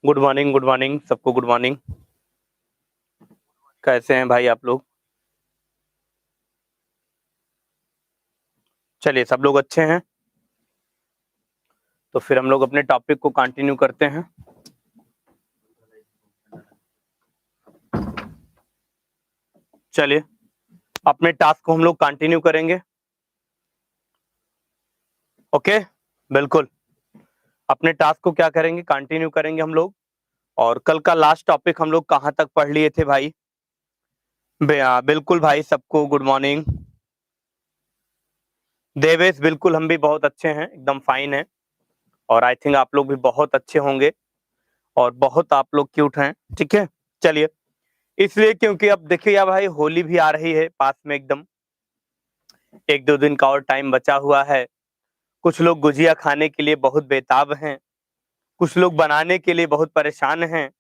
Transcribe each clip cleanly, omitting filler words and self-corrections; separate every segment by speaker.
Speaker 1: Good morning सबको good morning. कैसे हैं भाई आप लोग? चलिए सब लोग अच्छे हैं तो फिर हम लोग अपने टॉपिक को कंटिन्यू करते हैं। चलिए अपने टास्क को हम लोग कंटिन्यू करेंगे। ओके, बिल्कुल अपने टास्क को क्या करेंगे, कंटिन्यू करेंगे हम लोग। और कल का लास्ट टॉपिक हम लोग कहाँ तक पढ़ लिए थे भाई? बिल्कुल भाई, सबको गुड मॉर्निंग। देवेश, बिल्कुल हम भी बहुत अच्छे हैं, एकदम फाइन है। और आई थिंक आप लोग भी बहुत अच्छे होंगे और बहुत आप लोग क्यूट हैं। ठीक है, चलिए इसलिए क्योंकि अब देखिए यार भाई, होली भी आ रही है पास में एकदम। एक दो दिन का और टाइम बचा हुआ है। कुछ लोग गुजिया खाने के लिए बहुत बेताब हैं, कुछ लोग बनाने के लिए बहुत परेशान हैं,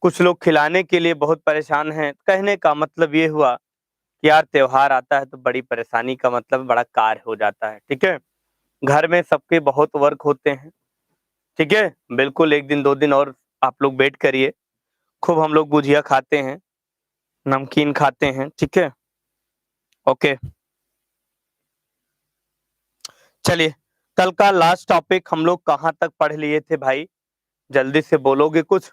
Speaker 1: कुछ लोग खिलाने के लिए बहुत परेशान हैं। कहने का मतलब ये हुआ कि यार त्योहार आता है तो बड़ी परेशानी का मतलब बड़ा कार्य हो जाता है। ठीक है, घर में सबके बहुत वर्क होते हैं। ठीक है, बिल्कुल एक दिन दो दिन और आप लोग वेट करिए, खूब हम लोग गुजिया खाते हैं, नमकीन खाते हैं। ठीक है, ओके चलिए कल का लास्ट टॉपिक हम लोग कहाँ तक पढ़ लिए थे भाई? जल्दी से बोलोगे कुछ?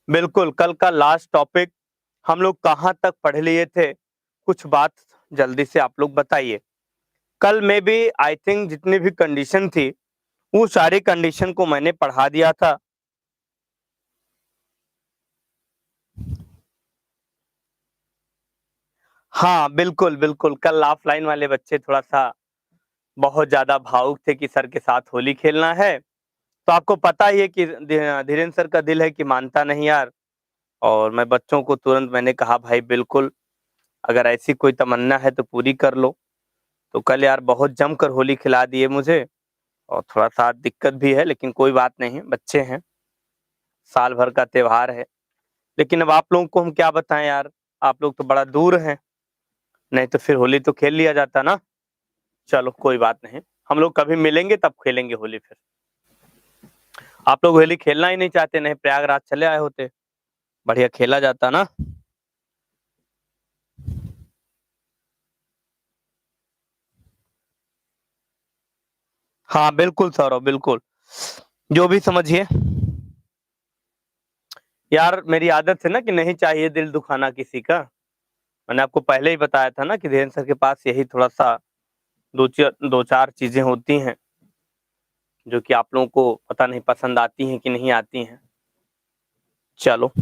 Speaker 1: बिल्कुल, कल का लास्ट टॉपिक हम लोग कहाँ तक पढ़ लिए थे, कुछ बात जल्दी से आप लोग बताइए। कल में भी आई थिंक जितनी भी कंडीशन थी वो सारी कंडीशन को मैंने पढ़ा दिया था। हाँ बिल्कुल बिल्कुल, कल ऑफलाइन वाले बच्चे थोड़ा सा बहुत ज्यादा भावुक थे कि सर के साथ होली खेलना है। तो आपको पता ही है कि धीरेन्द्र सर का दिल है कि मानता नहीं यार। और मैं बच्चों को तुरंत मैंने कहा भाई बिल्कुल, अगर ऐसी कोई तमन्ना है तो पूरी कर लो। तो कल यार बहुत जमकर होली खिला दिए मुझे। और थोड़ा सा दिक्कत भी है लेकिन कोई बात नहीं, बच्चे हैं, साल भर का त्योहार है। लेकिन अब आप लोगों को हम क्या बताएं यार, आप लोग तो बड़ा दूर हैं, नहीं तो फिर होली तो खेल लिया जाता ना। चलो कोई बात नहीं, हम लोग कभी मिलेंगे तब खेलेंगे होली फिर। आप लोग होली खेलना ही नहीं चाहते, नहीं प्रयागराज चले आए होते, बढ़िया खेला जाता ना। हाँ बिल्कुल सौरभ, बिल्कुल जो भी समझिए। यार मेरी आदत है ना कि नहीं चाहिए दिल दुखाना किसी का। मैंने आपको पहले ही बताया था ना कि धीरेन्द्र सर के पास यही थोड़ा सा दो चार चीजें होती हैं जो कि आप लोगों को पता नहीं पसंद आती हैं कि नहीं आती हैं। चलो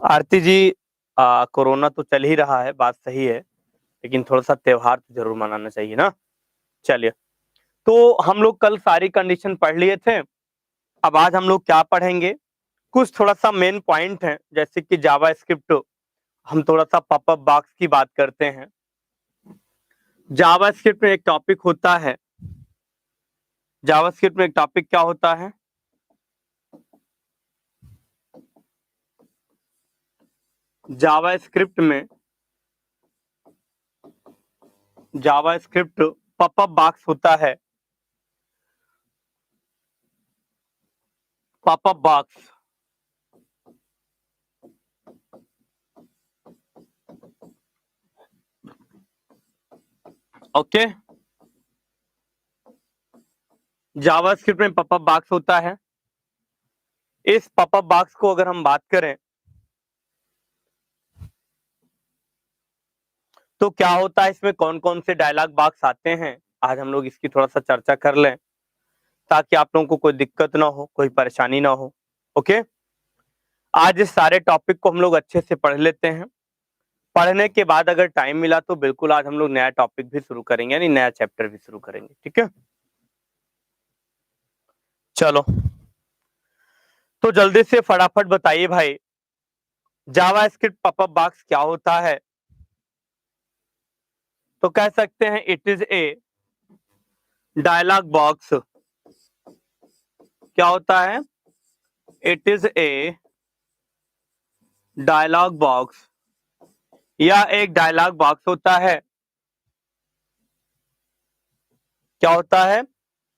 Speaker 1: आरती जी, कोरोना तो चल ही रहा है, बात सही है, लेकिन थोड़ा सा त्योहार तो जरूर मनाना चाहिए ना। चलिए, तो हम लोग कल सारी कंडीशन पढ़ लिए थे। अब आज हम लोग क्या पढ़ेंगे, कुछ थोड़ा सा मेन पॉइंट है, जैसे कि जावा स्क्रिप्ट, हम थोड़ा सा पॉपअप बॉक्स की बात करते हैं। जावा स्क्रिप्ट में एक टॉपिक होता है, जावा स्क्रिप्ट में एक टॉपिक क्या होता है? जावा स्क्रिप्ट में, जावा स्क्रिप्ट पॉपअप बॉक्स होता है, पॉपअप बॉक्स। ओके, जावा स्क्रिप्ट में पॉपअप बॉक्स होता है। इस पॉपअप बॉक्स को अगर हम बात करें तो क्या होता है, इसमें कौन कौन से डायलॉग बॉक्स आते हैं, आज हम लोग इसकी थोड़ा सा चर्चा कर लें ताकि आप लोगों को कोई दिक्कत ना हो, कोई परेशानी ना हो। ओके, आज इस सारे टॉपिक को हम लोग अच्छे से पढ़ लेते हैं। पढ़ने के बाद अगर टाइम मिला तो बिल्कुल आज हम लोग नया टॉपिक भी शुरू करेंगे, यानी नया चैप्टर भी शुरू करेंगे। ठीक है, चलो तो जल्दी से फटाफट बताइए भाई, जावा स्क्रिप्ट पॉपअप बॉक्स क्या होता है? तो कह सकते हैं it is a dialog box. क्या होता है? It is a dialog box, यह एक डायलॉग बॉक्स होता है। क्या होता है?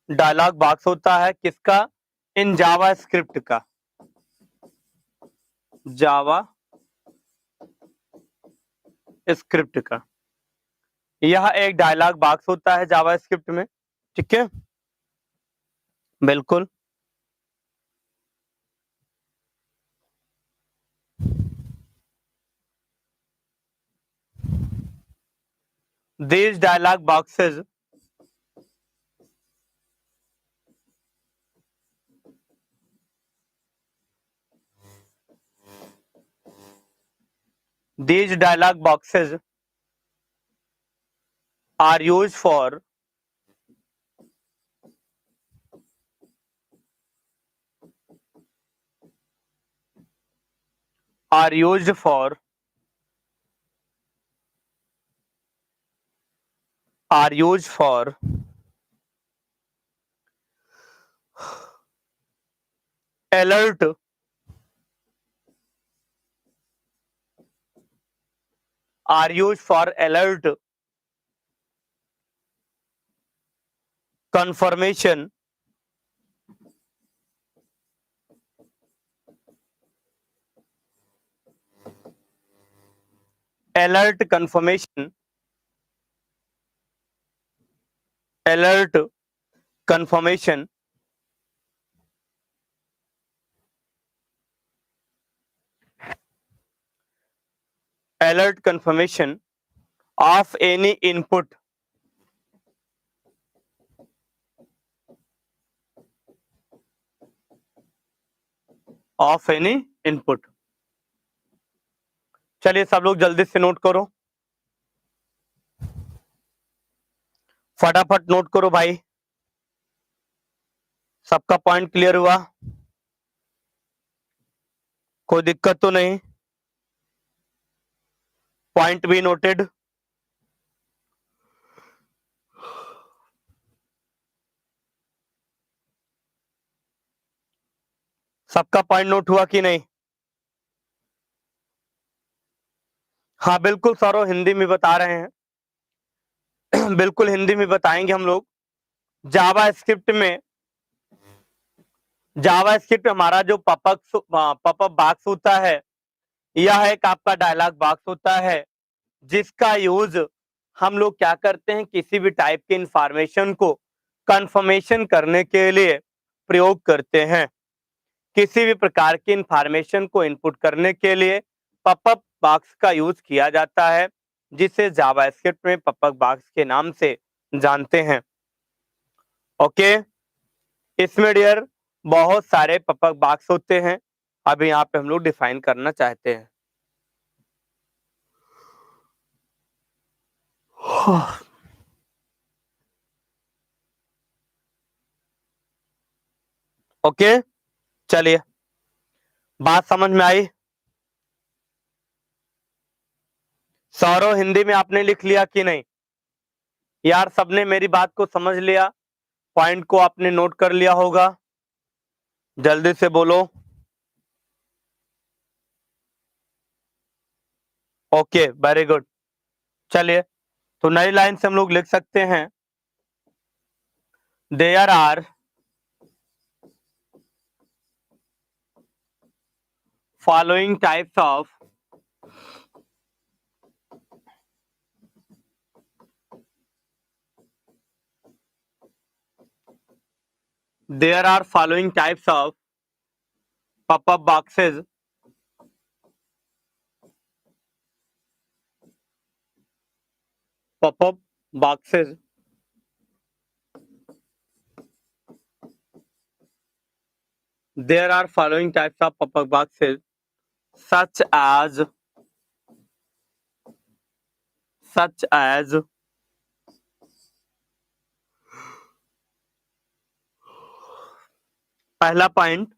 Speaker 1: डायलॉग बॉक्स होता है किसका? इन जावा स्क्रिप्ट का, जावा स्क्रिप्ट का। यह एक डायलॉग बॉक्स होता है जावा स्क्रिप्ट में, ठीक है, बिल्कुल। These dialog boxes these dialog boxes are used for are used for are used for alert are used for alert, confirmation, alert confirmation, alert confirmation, alert confirmation of any input of any input। चलिए सब लोग जल्दी से note करो, फटाफट note करो भाई। सबका पॉइंट क्लियर हुआ? कोई दिक्कत तो नहीं? पॉइंट भी नोटेड? सबका पॉइंट नोट हुआ कि नहीं? हाँ बिल्कुल सरो, हिंदी में बता रहे हैं बिल्कुल हिंदी में बताएंगे हम लोग। जावा स्क्रिप्ट हमारा जो पॉपअप बॉक्स होता है, यह एक आपका डायलॉग बॉक्स होता है जिसका यूज हम लोग क्या करते हैं, किसी भी टाइप के इंफॉर्मेशन को कंफर्मेशन करने के लिए प्रयोग करते हैं। किसी भी प्रकार की इंफॉर्मेशन को इनपुट करने के लिए पॉपअप बॉक्स का यूज किया जाता है, जिसे जावास्क्रिप्ट में पॉपअप बॉक्स के नाम से जानते हैं। ओके, इसमें डियर बहुत सारे पॉपअप बॉक्स होते हैं, अभी यहाँ पे हम लोग डिफाइन करना चाहते हैं। ओके, चलिए बात समझ में आई? सौरव हिंदी में आपने लिख लिया कि नहीं? यार सबने मेरी बात को समझ लिया? पॉइंट को आपने नोट कर लिया होगा? जल्दी से बोलो। Okay, very good. चलिए तो नई लाइन से हम लोग लिख सकते हैं, there are following types of there are following types of pop-up boxes pop-up boxes there are following types of pop-up boxes such as पहला पॉइंट,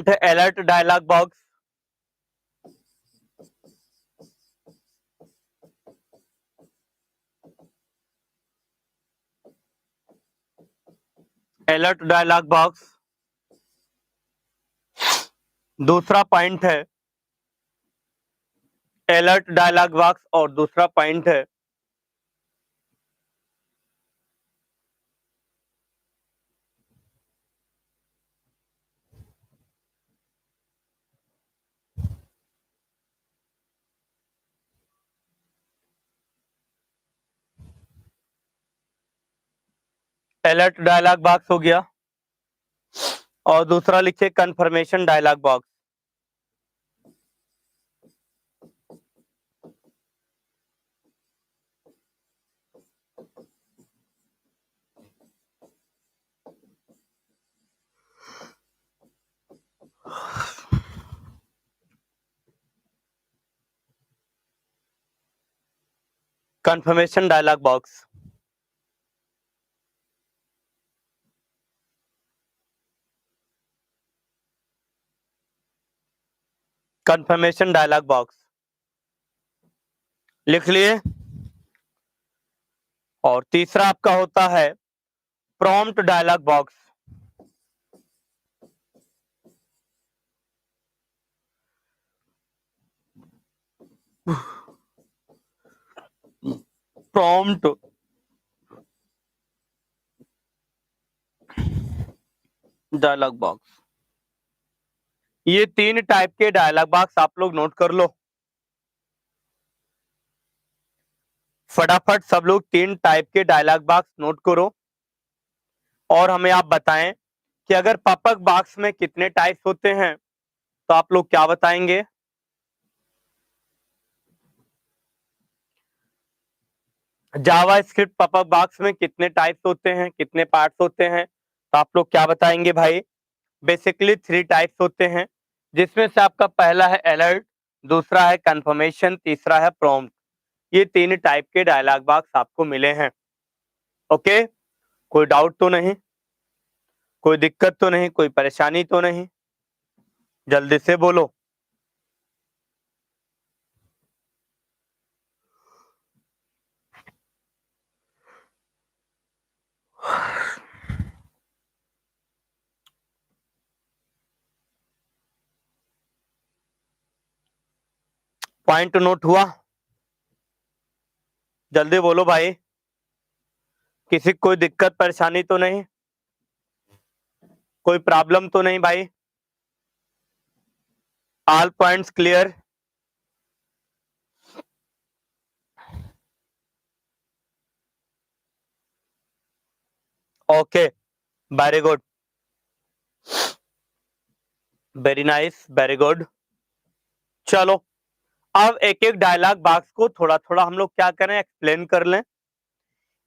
Speaker 1: है alert dialog box. Alert dialog box. दूसरा point है alert dialog box और दूसरा point है alert dialog box हो गया और दूसरा लिखिए confirmation dialog box. Confirmation dialog box. Confirmation dialog box लिख लिए। और तीसरा आपका होता है prompt dialog box. Prompt dialog box, ये 3 टाइप के डायलॉग बॉक्स आप लोग नोट कर लो फटाफट। सब लोग 3 टाइप के डायलॉग बॉक्स नोट करो और हमें आप बताएं कि अगर पॉपअप बॉक्स में कितने टाइप्स होते हैं तो आप लोग क्या बताएंगे। जावा स्क्रिप्ट पॉपअप बॉक्स में कितने टाइप्स होते हैं, कितने पार्ट्स होते हैं, तो आप लोग क्या बताएंगे भाई। बेसिकली 3 टाइप्स होते हैं जिसमें से आपका पहला है अलर्ट, दूसरा है कंफर्मेशन, तीसरा है प्रॉम्प्ट। ये 3 टाइप के डायलॉग बॉक्स आपको मिले हैं। ओके, कोई डाउट तो नहीं, कोई दिक्कत तो नहीं, कोई परेशानी तो नहीं, जल्दी से बोलो। पॉइंट नोट हुआ, जल्दी बोलो भाई। किसी को कोई दिक्कत परेशानी तो नहीं, कोई प्रॉब्लम तो नहीं भाई। All points clear. Okay, very good, very nice, very good. चलो अब एक एक डायलॉग बॉक्स को थोड़ा थोड़ा हम लोग क्या करें, एक्सप्लेन कर लें।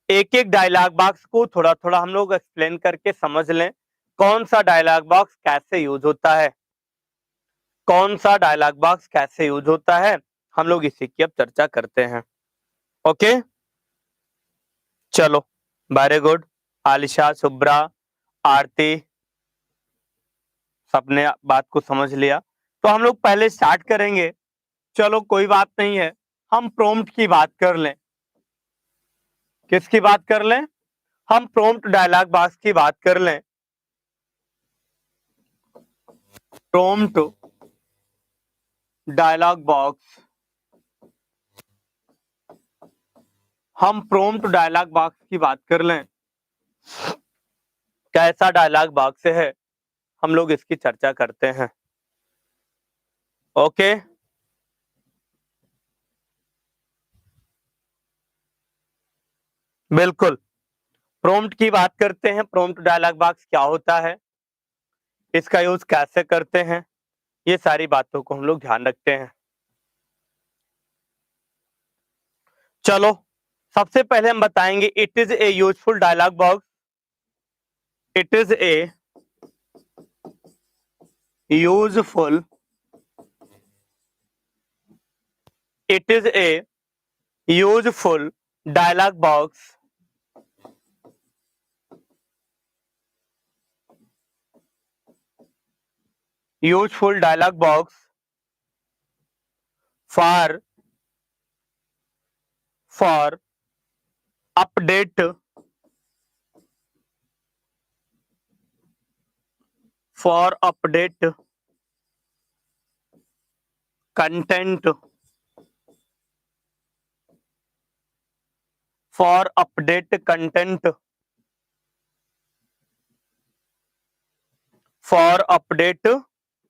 Speaker 1: एक एक डायलॉग बॉक्स को थोड़ा थोड़ा हम लोग एक्सप्लेन करके समझ लें कौन सा डायलॉग बॉक्स कैसे यूज होता है, कौन सा डायलॉग बॉक्स कैसे यूज होता है, हम लोग इसी की अब चर्चा करते हैं। ओके, चलो, वेरी गुड। आलिशा, शुभ्रा, आरती, सबने बात को समझ लिया। तो हम लोग पहले स्टार्ट करेंगे। चलो कोई बात नहीं है, हम प्रॉम्प्ट की बात कर लें। किसकी बात कर लें, हम प्रॉम्प्ट डायलॉग बॉक्स की बात कर लें। प्रॉम्प्ट डायलॉग बॉक्स, हम प्रॉम्प्ट डायलॉग बॉक्स की बात कर लें। कैसा डायलॉग बॉक्स है, हम लोग इसकी चर्चा करते हैं। ओके, बिल्कुल, प्रॉम्प्ट की बात करते हैं। प्रॉम्प्ट डायलॉग बॉक्स क्या होता है, इसका यूज कैसे करते हैं, ये सारी बातों को हम लोग ध्यान रखते हैं। चलो सबसे पहले हम बताएंगे it is a useful dialog box. It is a useful, it is a useful dialog box useful dialog box for update for update content, for update content, for update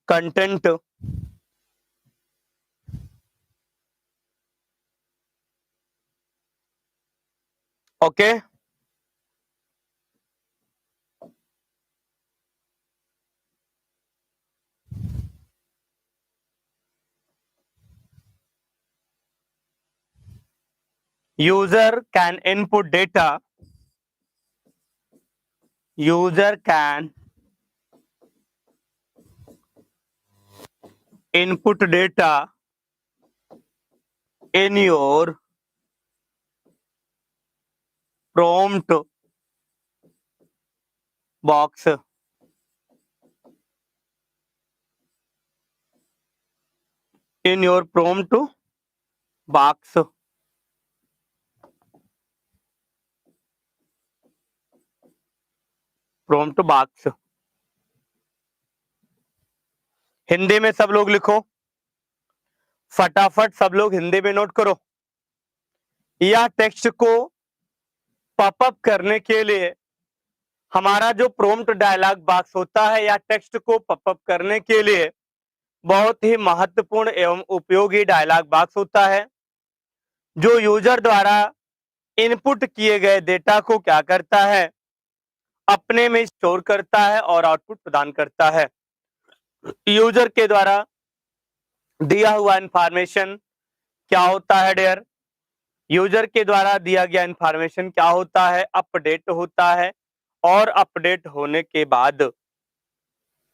Speaker 1: content. Okay, user can input data, user can input data in your prompt box, in your prompt box, prompt box. Hindi में सब लोग लिखो, फटाफट सब लोग हिंदी में note करो। या टेक्स्ट को पॉपअप करने के लिए हमारा जो प्रॉम्प्ट डायलॉग बॉक्स होता है, या टेक्स्ट को पॉपअप करने के लिए बहुत ही महत्वपूर्ण एवं उपयोगी डायलॉग बॉक्स होता है, जो यूजर द्वारा इनपुट किए गए डेटा को क्या करता है, अपने में स्टोर करता है और आउटपुट प्रदान करता है। यूजर के द्वारा दिया हुआ इंफॉर्मेशन क्या होता है डियर? यूजर के द्वारा दिया गया इंफॉर्मेशन क्या होता है? अपडेट होता है, और अपडेट होने के बाद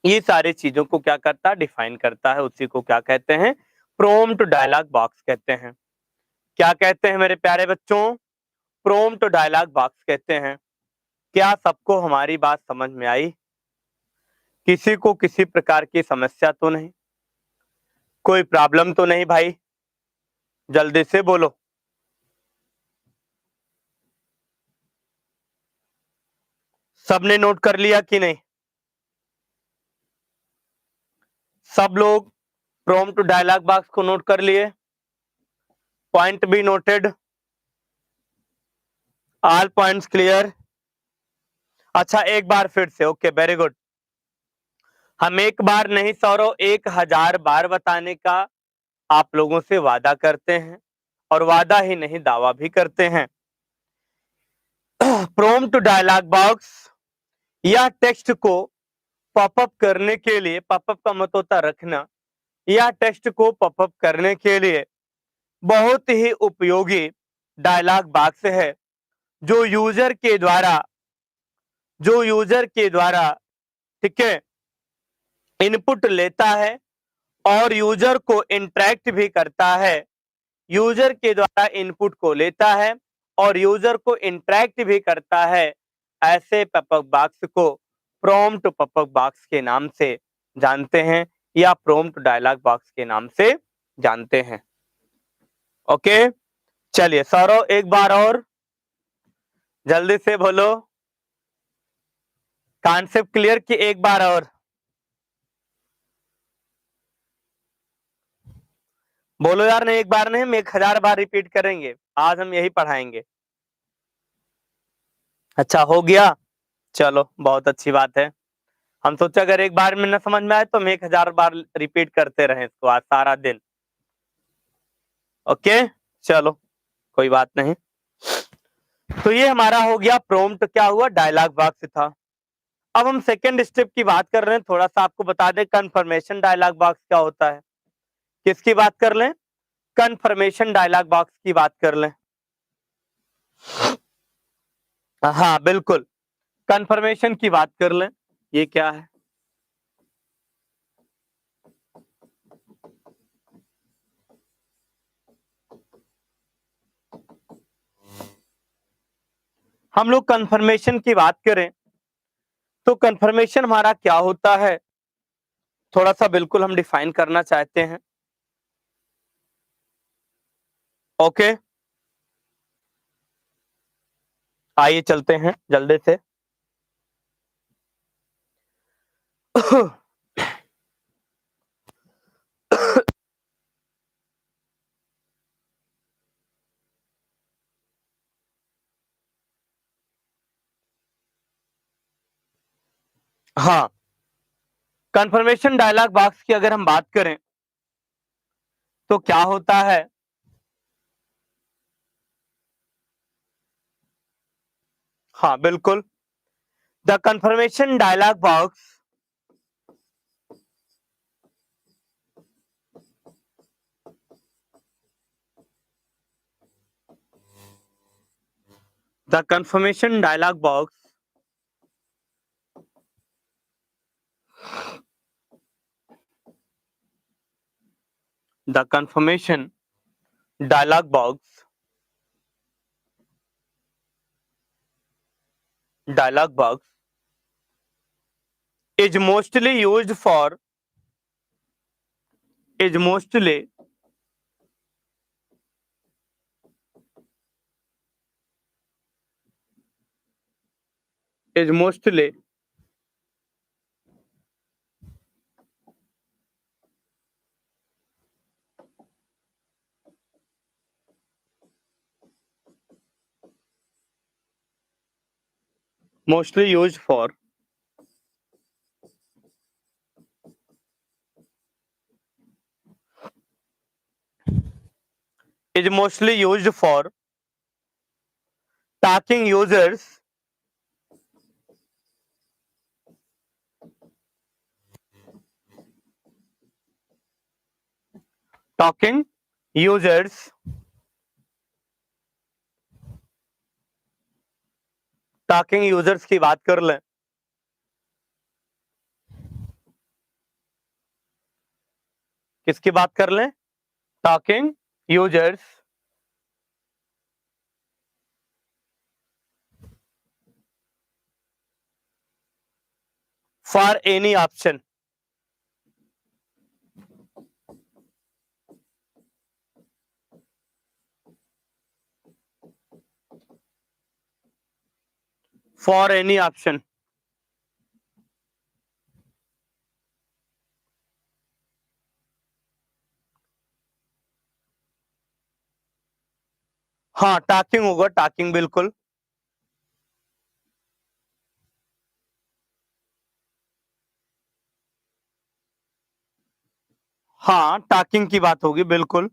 Speaker 1: ये सारी चीजों को क्या करता है? डिफाइन करता है। उसी को क्या कहते हैं? प्रॉम्प्ट डायलॉग बॉक्स कहते हैं। क्या कहते हैं मेरे प्यारे बच्चों? प्रॉम्प्ट डायलॉग बॉक्स कहते हैं। क्या सबको हमारी बात समझ में आई? किसी को किसी प्रकार की समस्या तो नहीं, कोई प्रॉब्लम तो नहीं भाई? जल्दी से बोलो। सबने नोट कर लिया कि नहीं? सब लोग प्रॉम्प्ट डायलॉग बॉक्स को नोट कर लिए? Point be noted, all points clear? अच्छा, एक बार फिर से। Okay, very good. हम एक बार नहीं सौरव, 1000 बार बताने का आप लोगों से वादा करते हैं, और वादा ही नहीं दावा भी करते हैं। प्रॉम्प्ट डायलॉग बॉक्स या टेक्स्ट को पॉपअप करने के लिए, पॉपअप का मतलब होता रखना, या टेक्स्ट को पॉपअप करने के लिए बहुत ही उपयोगी डायलॉग बॉक्स है, जो यूजर के द्वारा ठीक है इनपुट लेता है और यूजर को इंटरेक्ट भी करता है। यूजर के द्वारा इनपुट को लेता है और यूजर को इंटरेक्ट भी करता है। ऐसे पॉपअप बॉक्स को प्रॉम्प्ट पॉपअप बॉक्स के नाम से जानते हैं, या प्रॉम्प्ट डायलॉग बॉक्स के नाम से जानते हैं। ओके, चलिए सौरव एक बार और जल्दी से बोलो, कॉन्सेप्ट क्लियर कि एक बार और? बोलो यार, नहीं एक बार नहीं, हम 1000 बार रिपीट करेंगे। आज हम यही पढ़ाएंगे। अच्छा हो गया, चलो बहुत अच्छी बात है। हम सोचे अगर एक बार में न समझ में आए तो हम 1000 बार रिपीट करते रहे इसको आज सारा दिन। ओके, चलो कोई बात नहीं। तो ये हमारा हो गया प्रॉम्प्ट, क्या हुआ? डायलॉग बॉक्स था। अब हम सेकेंड स्टेप की बात कर रहे हैं। थोड़ा सा आपको बता दें कंफर्मेशन डायलॉग बॉक्स क्या होता है। किसकी बात कर लें? कंफर्मेशन डायलॉग बॉक्स की बात कर लें। हाँ बिल्कुल, कंफर्मेशन की बात कर लें। ये क्या है? हम लोग कंफर्मेशन की बात करें तो कंफर्मेशन हमारा क्या होता है, थोड़ा सा बिल्कुल हम डिफाइन करना चाहते हैं। ओके, आइए चलते हैं जल्दी से। हाँ, कंफर्मेशन डायलॉग बॉक्स की अगर हम बात करें तो क्या होता है? हाँ बिल्कुल, the confirmation dialog box the confirmation dialog box the confirmation dialog box is mostly used for is mostly is mostly mostly used for is mostly used for talking users talking users talking users की बात कर लें, किसकी बात कर लें? talking users for any option for any option हाँ talking होगा, talking बिल्कुल, हाँ talking की बात होगी बिल्कुल,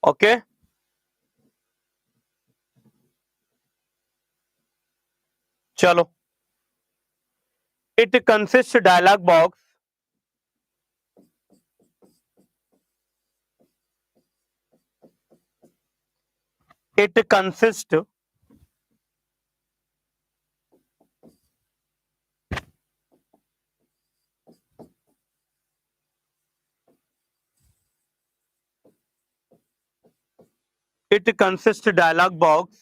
Speaker 1: ओके चलो, it consists dialog box it consists it consists dialog box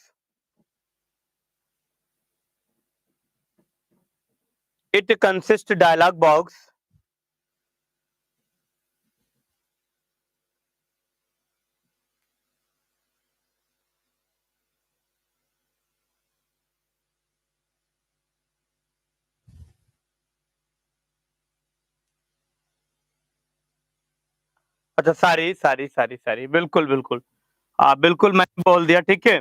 Speaker 1: it consists dialog box अच्छा सारी सारी सारी सारी बिल्कुल बिल्कुल, हाँ बिल्कुल मैंने बोल दिया, ठीक है,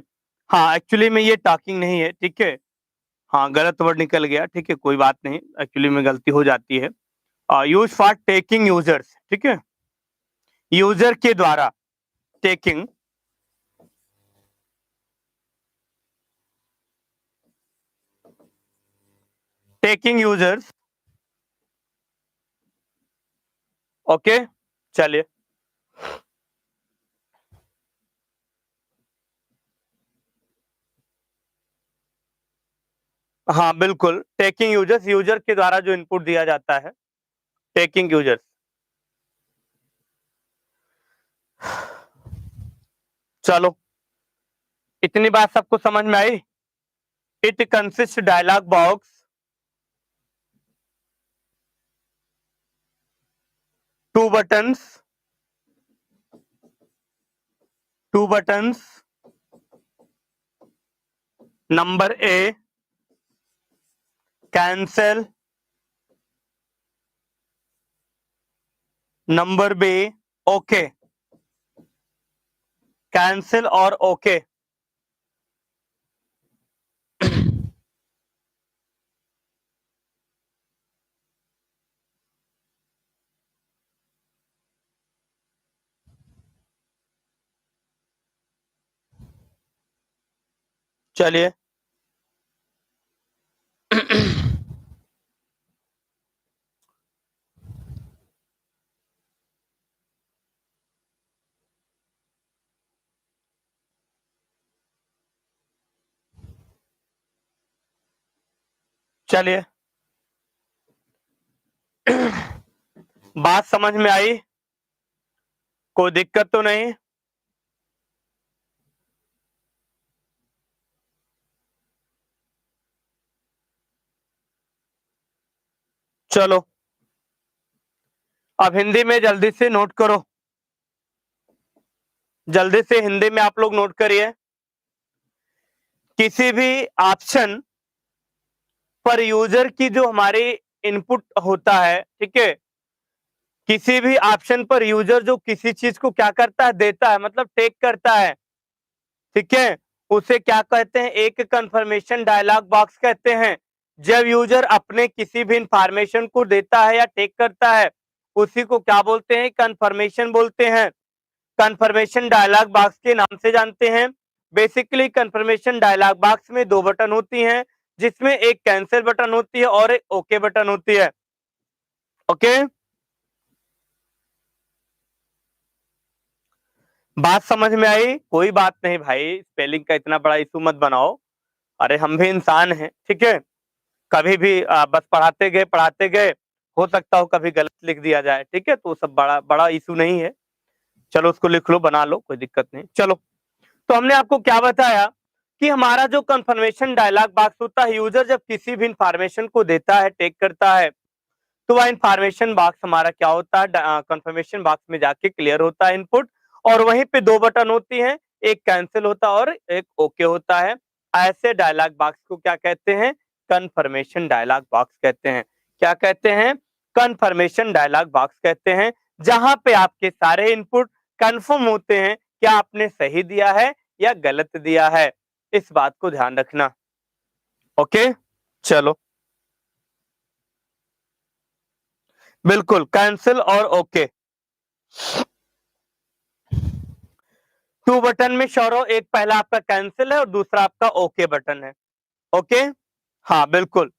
Speaker 1: हाँ एक्चुअली में ये टॉकिंग नहीं है, ठीक है, हाँ गलत वर्ड निकल गया, ठीक है कोई बात नहीं, एक्चुअली में गलती हो जाती है, यूज फॉर टेकिंग यूजर्स, ठीक है, यूजर के द्वारा टेकिंग टेकिंग यूजर्स, ओके चलिए, हाँ बिल्कुल टेकिंग यूजर्स, यूजर के द्वारा जो इनपुट दिया जाता है, टेकिंग यूजर्स, चलो इतनी बात सबको समझ में आई? It consist dialog box two buttons two buttons number A cancel, number B okay, cancel और ओके। चलिए चलिए बात समझ में आई? कोई दिक्कत तो नहीं? चलो अब हिंदी में जल्दी से नोट करो, जल्दी से हिंदी में आप लोग नोट करिए। किसी भी ऑप्शन पर यूजर की जो हमारी इनपुट होता है, ठीक है, किसी भी ऑप्शन पर यूजर जो किसी चीज को क्या करता है, देता है, मतलब टेक करता है, ठीक है, उसे क्या कहते हैं, एक कंफर्मेशन डायलॉग बॉक्स कहते हैं। जब यूजर अपने किसी भी इंफॉर्मेशन को देता है या टेक करता है, उसी को क्या बोलते हैं, कंफर्मेशन बोलते हैं। कंफर्मेशन डायलॉग बॉक्स के नाम से जानते हैं। बेसिकली कंफर्मेशन डायलॉग बॉक्स में दो बटन होती हैं, जिसमें एक कैंसिल बटन होती है और एक ओके बटन होती है। ओके, बात समझ में आई? कोई बात नहीं भाई, स्पेलिंग का इतना बड़ा इशू मत बनाओ। अरे हम भी इंसान हैं, ठीक है, कभी भी बस पढ़ाते गए, हो सकता हो कभी गलत लिख दिया जाए, ठीक है, तो सब बड़ा बड़ा इशू नहीं है। चलो उसको लिख लो, बना लो, कोई दिक्कत नहीं। चलो, तो हमने आपको क्या बताया कि हमारा जो कंफर्मेशन डायलॉग बॉक्स होता है, यूजर जब किसी भी इंफॉर्मेशन को देता है, टेक करता है, तो वह इंफॉर्मेशन बॉक्स हमारा क्या होता है, कंफर्मेशन बॉक्स में जाके क्लियर होता है इनपुट, और वहीं पे दो बटन होती हैं, एक कैंसिल होता है और एक ओके होता है। ऐसे डायलॉग बॉक्स को क्या कहते हैं, कंफर्मेशन डायलॉग बॉक्स कहते हैं। क्या कहते हैं, कंफर्मेशन डायलॉग बॉक्स कहते हैं, जहां पे आपके सारे इनपुट कंफर्म होते हैं, क्या आपने सही दिया है या गलत दिया है। इस बात को ध्यान रखना। ओके, चलो, बिल्कुल कैंसिल और ओके। टू बटन में शोरो, एक पहला आपका कैंसिल है और दूसरा आपका ओके बटन है। ओके, हाँ बिल्कुल।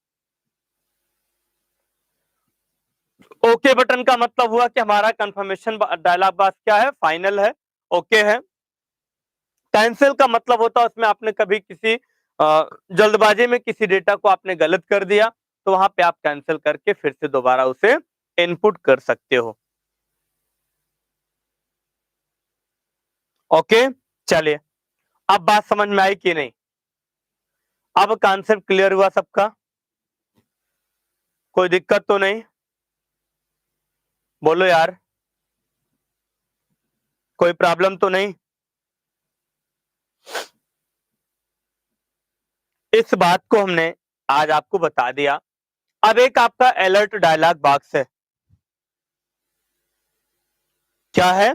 Speaker 1: ओके बटन का मतलब हुआ कि हमारा कंफर्मेशन डायलॉग बॉक्स क्या है, फाइनल है, ओके है। कैंसिल का मतलब होता है उसमें आपने कभी किसी जल्दबाजी में किसी डेटा को आपने गलत कर दिया, तो वहां पे आप कैंसिल करके फिर से दोबारा उसे इनपुट कर सकते हो। ओके, चलिए, अब बात समझ में आई कि नहीं? अब कॉन्सेप्ट क्लियर हुआ सबका? कोई दिक्कत तो नहीं? बोलो यार, कोई प्रॉब्लम तो नहीं? इस बात को हमने आज आपको बता दिया। अब एक आपका अलर्ट डायलॉग बॉक्स है। क्या है?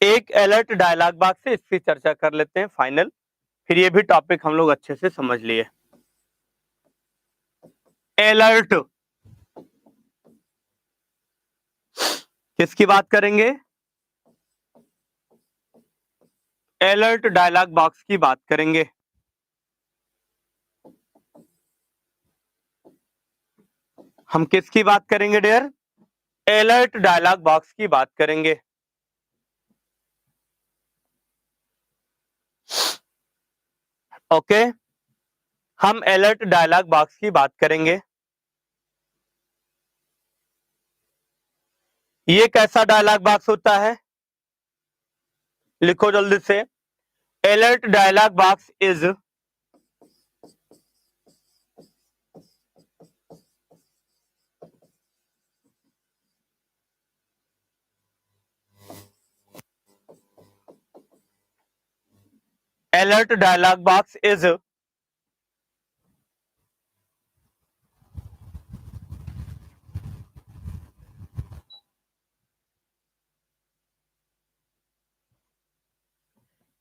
Speaker 1: एक अलर्ट डायलॉग बॉक्स है, इसकी चर्चा कर लेते हैं फाइनल, फिर ये भी टॉपिक हम लोग अच्छे से समझ लिए। अलर्ट किसकी बात करेंगे? अलर्ट डायलॉग बॉक्स की बात करेंगे। हम किसकी बात करेंगे डियर? अलर्ट डायलॉग बॉक्स की बात करेंगे। ओके, हम अलर्ट डायलॉग बॉक्स की बात करेंगे। ये कैसा डायलॉग बॉक्स होता है? लिखो जल्दी से। Alert dialog box is alert dialog box is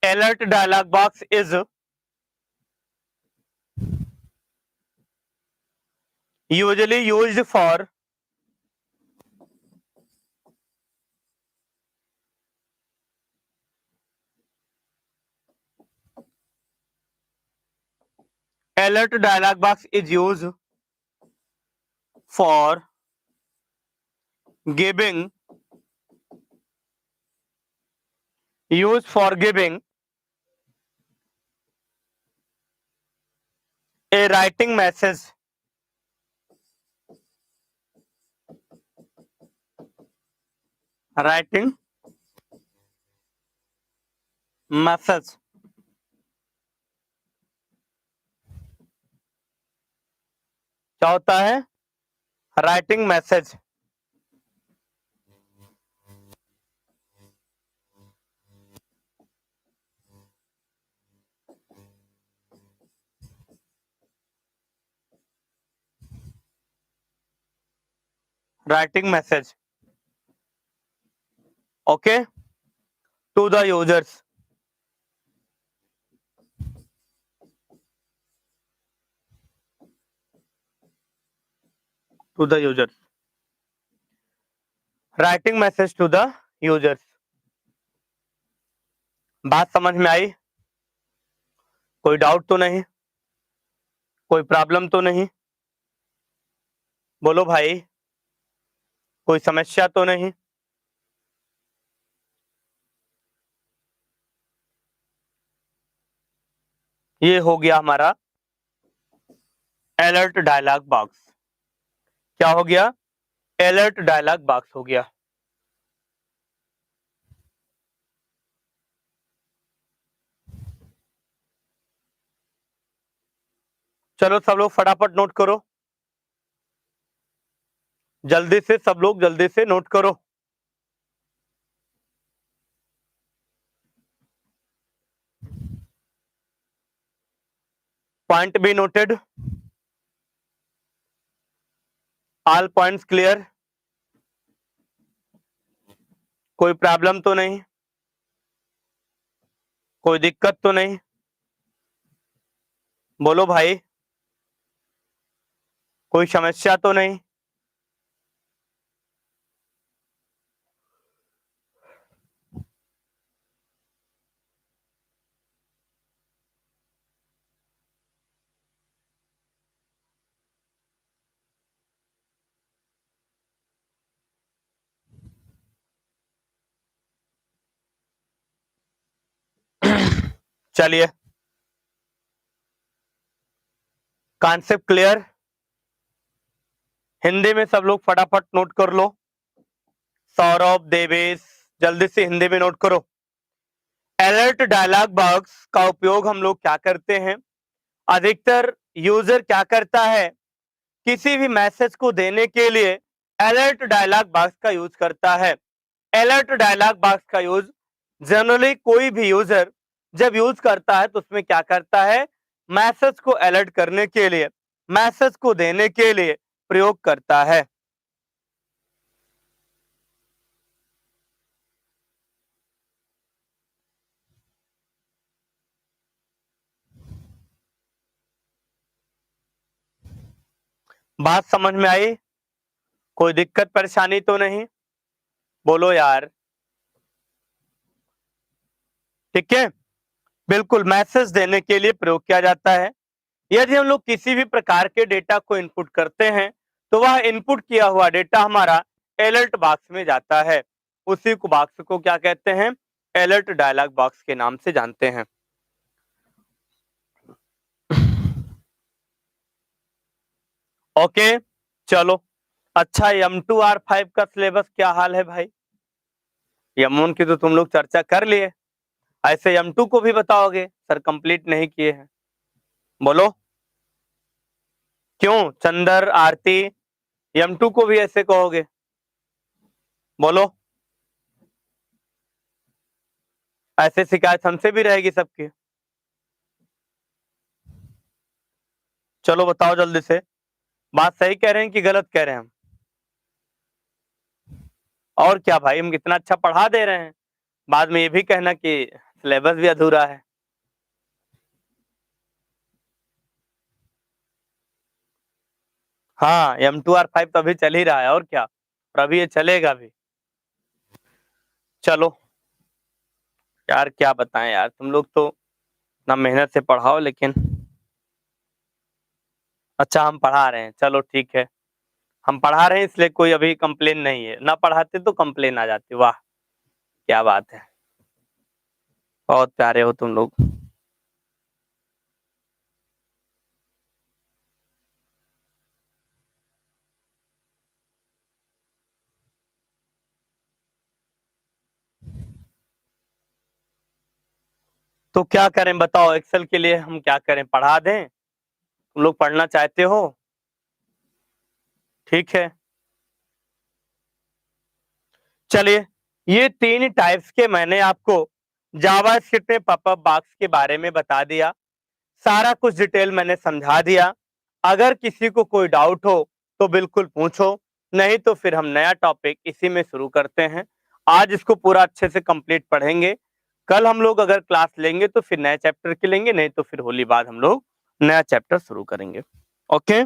Speaker 1: alert dialog box is usually used for alert dialog box is used for giving a writing message क्या होता है? Writing message. writing message, okay, to the users, writing message to the users। बात समझ में आई? कोई doubt तो नहीं? कोई प्रॉब्लम तो नहीं? बोलो भाई, कोई समस्या तो नहीं? ये हो गया हमारा अलर्ट डायलॉग बॉक्स। क्या हो गया? अलर्ट डायलॉग बॉक्स हो गया। चलो सब लोग फटाफट नोट करो, जल्दी से सब लोग जल्दी से नोट करो। Point be noted, all points clear, कोई प्रॉब्लम तो नहीं? कोई दिक्कत तो नहीं? बोलो भाई, कोई समस्या तो नहीं? चलिए, कॉन्सेप्ट क्लियर? हिंदी में सब लोग फटाफट नोट कर लो। सौरभ, देवेश, जल्दी से हिंदी में नोट करो। अलर्ट डायलॉग बॉक्स का उपयोग हम लोग क्या करते हैं? अधिकतर यूजर क्या करता है, किसी भी मैसेज को देने के लिए अलर्ट डायलॉग बॉक्स का यूज करता है। अलर्ट डायलॉग बॉक्स का यूज जनरली कोई भी यूजर जब यूज करता है तो उसमें क्या करता है, मैसेज को अलर्ट करने के लिए, मैसेज को देने के लिए प्रयोग करता है। बात समझ में आई? कोई दिक्कत परेशानी तो नहीं? बोलो यार, ठीक है। बिल्कुल, मैसेज देने के लिए प्रयोग किया जाता है। यदि हम लोग किसी भी प्रकार के डेटा को इनपुट करते हैं तो वह इनपुट किया हुआ डेटा हमारा अलर्ट बॉक्स में जाता है। उसी को बॉक्स को क्या कहते हैं? अलर्ट डायलॉग बॉक्स के नाम से जानते हैं। ओके, चलो। अच्छा, M2R5 का सिलेबस क्या हाल है भाई? M1 की तो तुम लोग चर्चा कर लिए, ऐसे M2 को भी बताओगे सर कंप्लीट नहीं किए हैं? बोलो क्यों? चंदर, आरती, M2 को भी ऐसे कहोगे? बोलो, ऐसे शिकायत हमसे भी रहेगी सबकी। चलो बताओ जल्दी से, बात सही कह रहे हैं कि गलत कह रहे हैं हम? और क्या भाई, हम कितना अच्छा पढ़ा दे रहे हैं, बाद में ये भी कहना कि सिलेबस भी अधूरा है। हाँ, M2R5 तो अभी चल ही रहा है, और क्या, और अभी ये चलेगा भी। चलो यार, क्या बताएं यार, तुम लोग तो ना मेहनत से पढ़ाओ, लेकिन अच्छा हम पढ़ा रहे हैं, चलो ठीक है, हम पढ़ा रहे हैं इसलिए कोई अभी कंप्लेन नहीं है, ना पढ़ाते तो कंप्लेन आ जाती। वाह, क्या बात है, बहुत प्यारे हो तुम लोग। तो क्या करें बताओ, एक्सेल के लिए हम क्या करें, पढ़ा दें, तुम लोग पढ़ना चाहते हो? ठीक है, चलिए, ये तीन टाइप्स के मैंने आपको जावा स्क्रिप्ट में पॉपअप बॉक्स के बारे में बता दिया, सारा कुछ डिटेल मैंने समझा दिया। अगर किसी को कोई डाउट हो तो बिल्कुल पूछो, नहीं तो फिर हम नया टॉपिक इसी में शुरू करते हैं। आज इसको पूरा अच्छे से कंप्लीट पढ़ेंगे, कल हम लोग अगर क्लास लेंगे तो फिर नए चैप्टर की लेंगे, नहीं तो फिर होली बाद हम लोग नया चैप्टर शुरू करेंगे। ओके,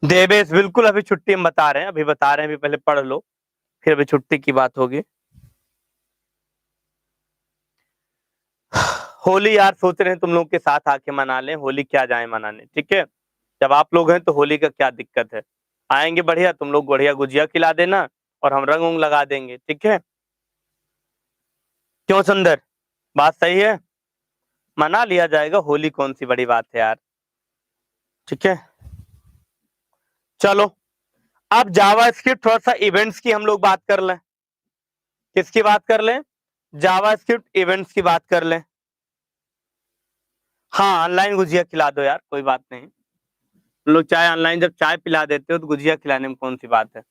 Speaker 1: देवेश बिल्कुल, अभी छुट्टी हम बता रहे हैं, अभी बता रहे हैं, अभी पहले पढ़ लो, फिर अभी छुट्टी की बात होगी। होली यार सोच रहे हैं तुम लोग के साथ आके मना लें, होली क्या जाए मनाने, ठीक है, जब आप लोग हैं तो होली का क्या दिक्कत है, आएंगे बढ़िया, तुम लोग बढ़िया गुजिया खिला देना और हम रंग उंग लगा देंगे, ठीक है। क्यों सुंदर, बात सही है, मना लिया जाएगा, होली कौन सी बड़ी बात है यार, ठीक है। चलो, अब जावा स्क्रिप्ट थोड़ा सा इवेंट्स की हम लोग बात कर लें। किसकी बात कर लें? जावा स्क्रिप्ट इवेंट्स की बात कर लें। हाँ, ऑनलाइन गुजिया खिला दो यार, कोई बात नहीं, तुम लोग चाय ऑनलाइन जब चाय पिला देते हो तो गुजिया खिलाने में कौन सी बात है,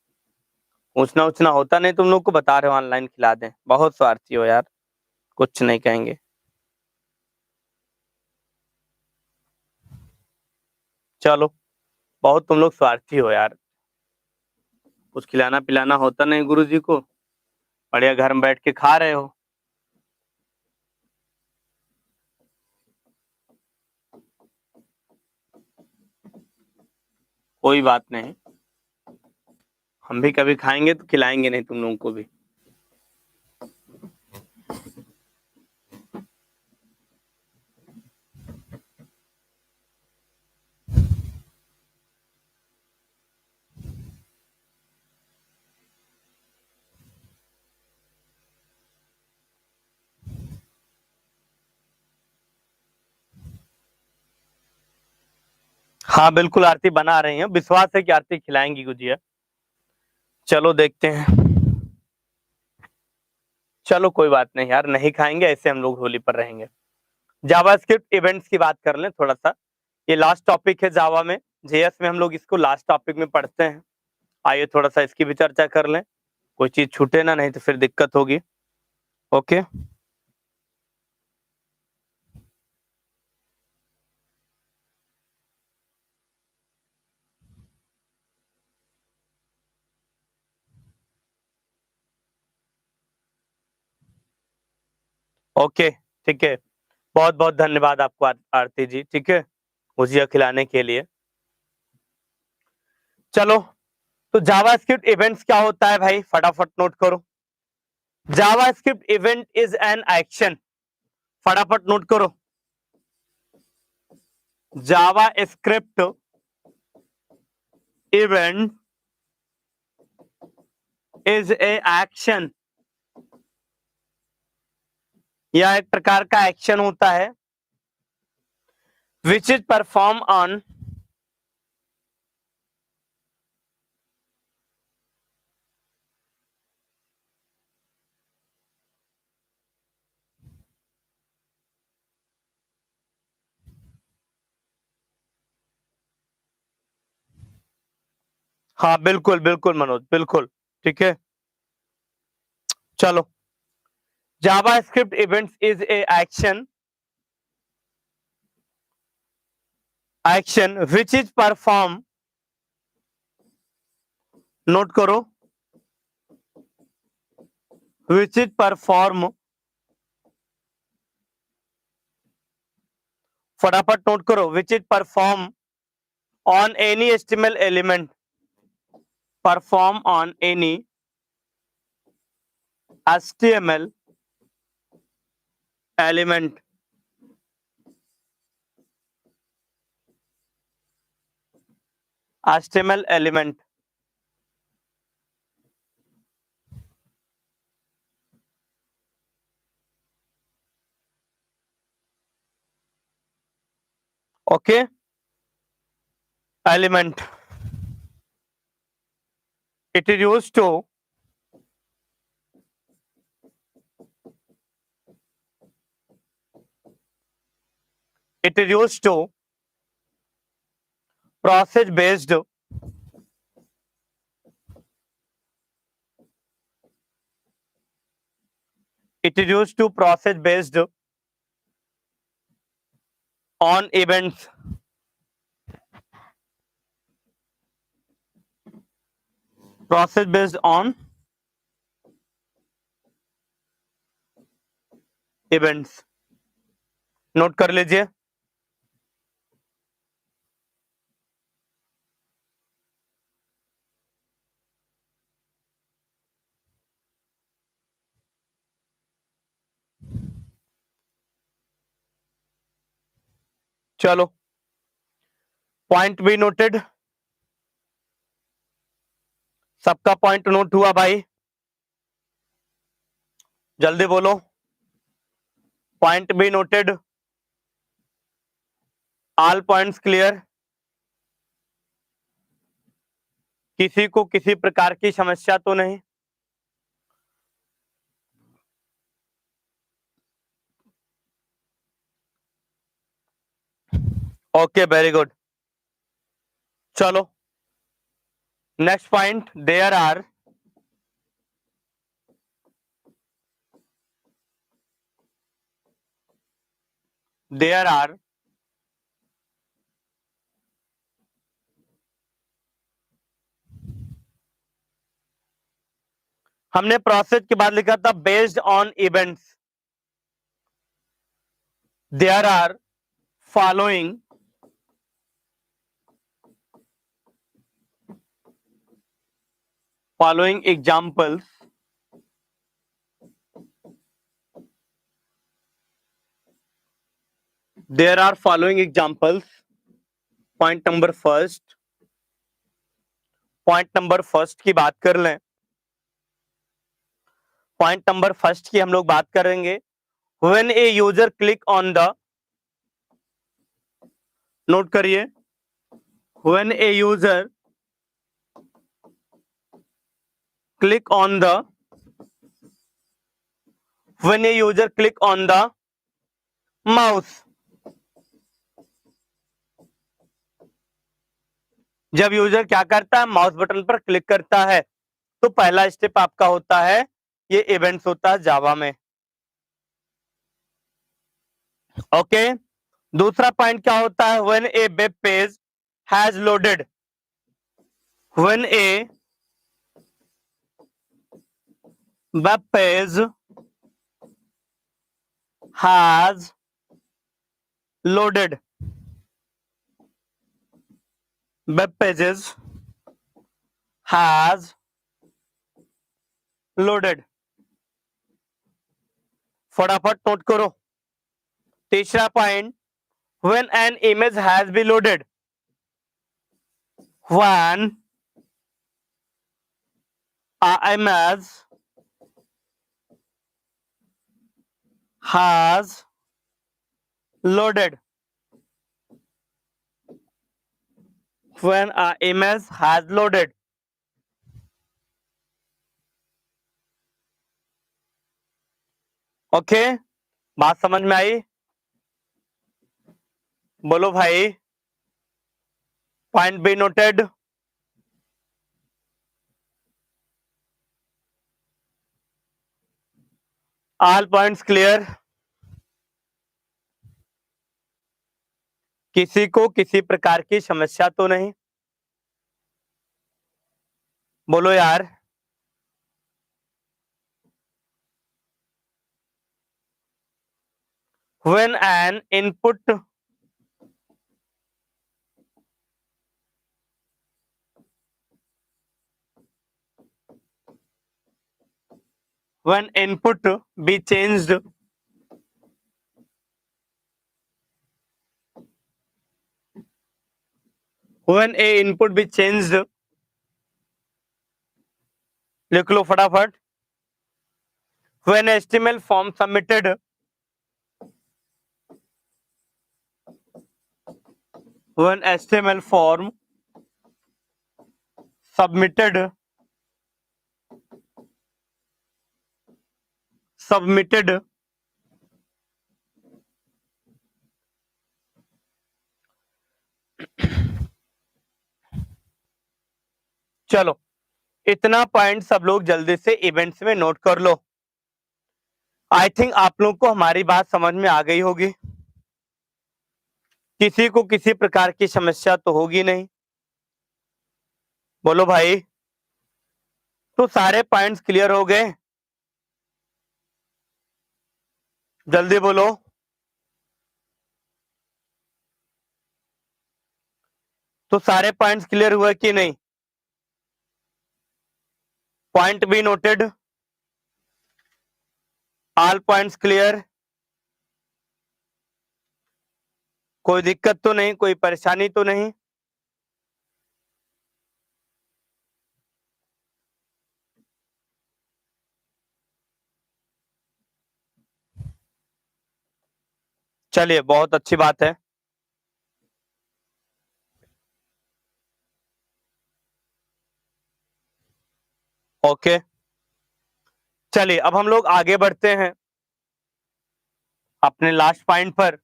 Speaker 1: पूछना उछना होता नहीं, तुम लोग को बता रहे हो ऑनलाइन खिला दें, बहुत स्वार्थी हो यार, कुछ नहीं कहेंगे। चलो, बहुत तुम लोग स्वार्थी हो यार, कुछ खिलाना पिलाना होता नहीं गुरु जी को, बढ़िया घर में बैठ के खा रहे हो। कोई बात नहीं, हम भी कभी खाएंगे तो खिलाएंगे नहीं तुम लोगों को भी। हाँ बिल्कुल, आरती बना रही हैं, विश्वास है कि आरती खिलाएंगी गुजिया। चलो देखते हैं, चलो कोई बात नहीं यार, नहीं खाएंगे, ऐसे हम लोग होली पर रहेंगे। जावास्क्रिप्ट इवेंट्स की बात कर लें थोड़ा सा, ये लास्ट टॉपिक है जावा में, जेएस में हम लोग इसको लास्ट टॉपिक में पढ़ते हैं। आइए थोड़ा सा इसकी भी चर्चा कर लें, कोई चीज छूटे ना, नहीं तो फिर दिक्कत होगी। ओके, ओके, ठीक है, बहुत बहुत धन्यवाद आपको आरती जी, ठीक है, गुजिया खिलाने के लिए। चलो, तो जावास्क्रिप्ट इवेंट्स क्या होता है भाई, फटाफट नोट करो। JavaScript event is an action, फटाफट नोट करो। JavaScript event is a action, यह एक प्रकार का एक्शन होता है विच इज परफॉर्म ऑन हाँ बिल्कुल बिल्कुल मनोज, बिल्कुल ठीक है। चलो, JavaScript events is a action which is perform, note करो, विच इज परफॉर्म, फटाफट नोट करो, which is perform on any HTML element, perform on any HTML element, HTML element. Okay, element, it is used to process based on events, process based on events, note कर लीजिए। चलो, point भी noted, सबका point note हुआ भाई, जल्दी बोलो। Point भी नोटेड, ऑल पॉइंट्स क्लियर, किसी को किसी प्रकार की समस्या तो नहीं? Okay, very good. चलो, नेक्स्ट पॉइंट, देयर आर हमने प्रोसेस के बाद लिखा था based on events, there are following examples, there are following examples. Point number first की बात कर लें। पॉइंट नंबर फर्स्ट की हम लोग बात करेंगे। When a user click on the, note करिए, when a user click on the, when a user click on the mouse, जब यूजर क्या करता है, माउस बटन पर क्लिक करता है, तो पहला स्टेप आपका होता है, ये इवेंट्स होता है जावा में। ओके, दूसरा पॉइंट क्या होता है, when A web page has loaded, when A web page has loaded, web pages has loaded, फटाफट नोट करो। तीसरा point, when an image has be loaded, when a image has loaded, when a image has loaded। Okay, बात समझ में आई? बोलो भाई, point be noted. All points clear? किसी को किसी प्रकार की समस्या तो नहीं? बोलो यार। When an input be changed, when a input be changed, लिख लो फटाफट। When HTML form submitted, when HTML form submitted चलो इतना पॉइंट सब लोग जल्दी से इवेंट्स में नोट कर लो। आई थिंक आप लोग को हमारी बात समझ में आ गई होगी। किसी को किसी प्रकार की समस्या तो होगी नहीं। बोलो भाई। तो सारे पॉइंट्स क्लियर हो गए? जल्दी बोलो। तो सारे पॉइंट्स क्लियर हुए कि नहीं? Point be noted? All points clear? कोई दिक्कत तो नहीं, कोई परेशानी तो नहीं? चलिए बहुत अच्छी बात है। ओके चलिए अब हम लोग आगे बढ़ते हैं अपने लास्ट पॉइंट पर।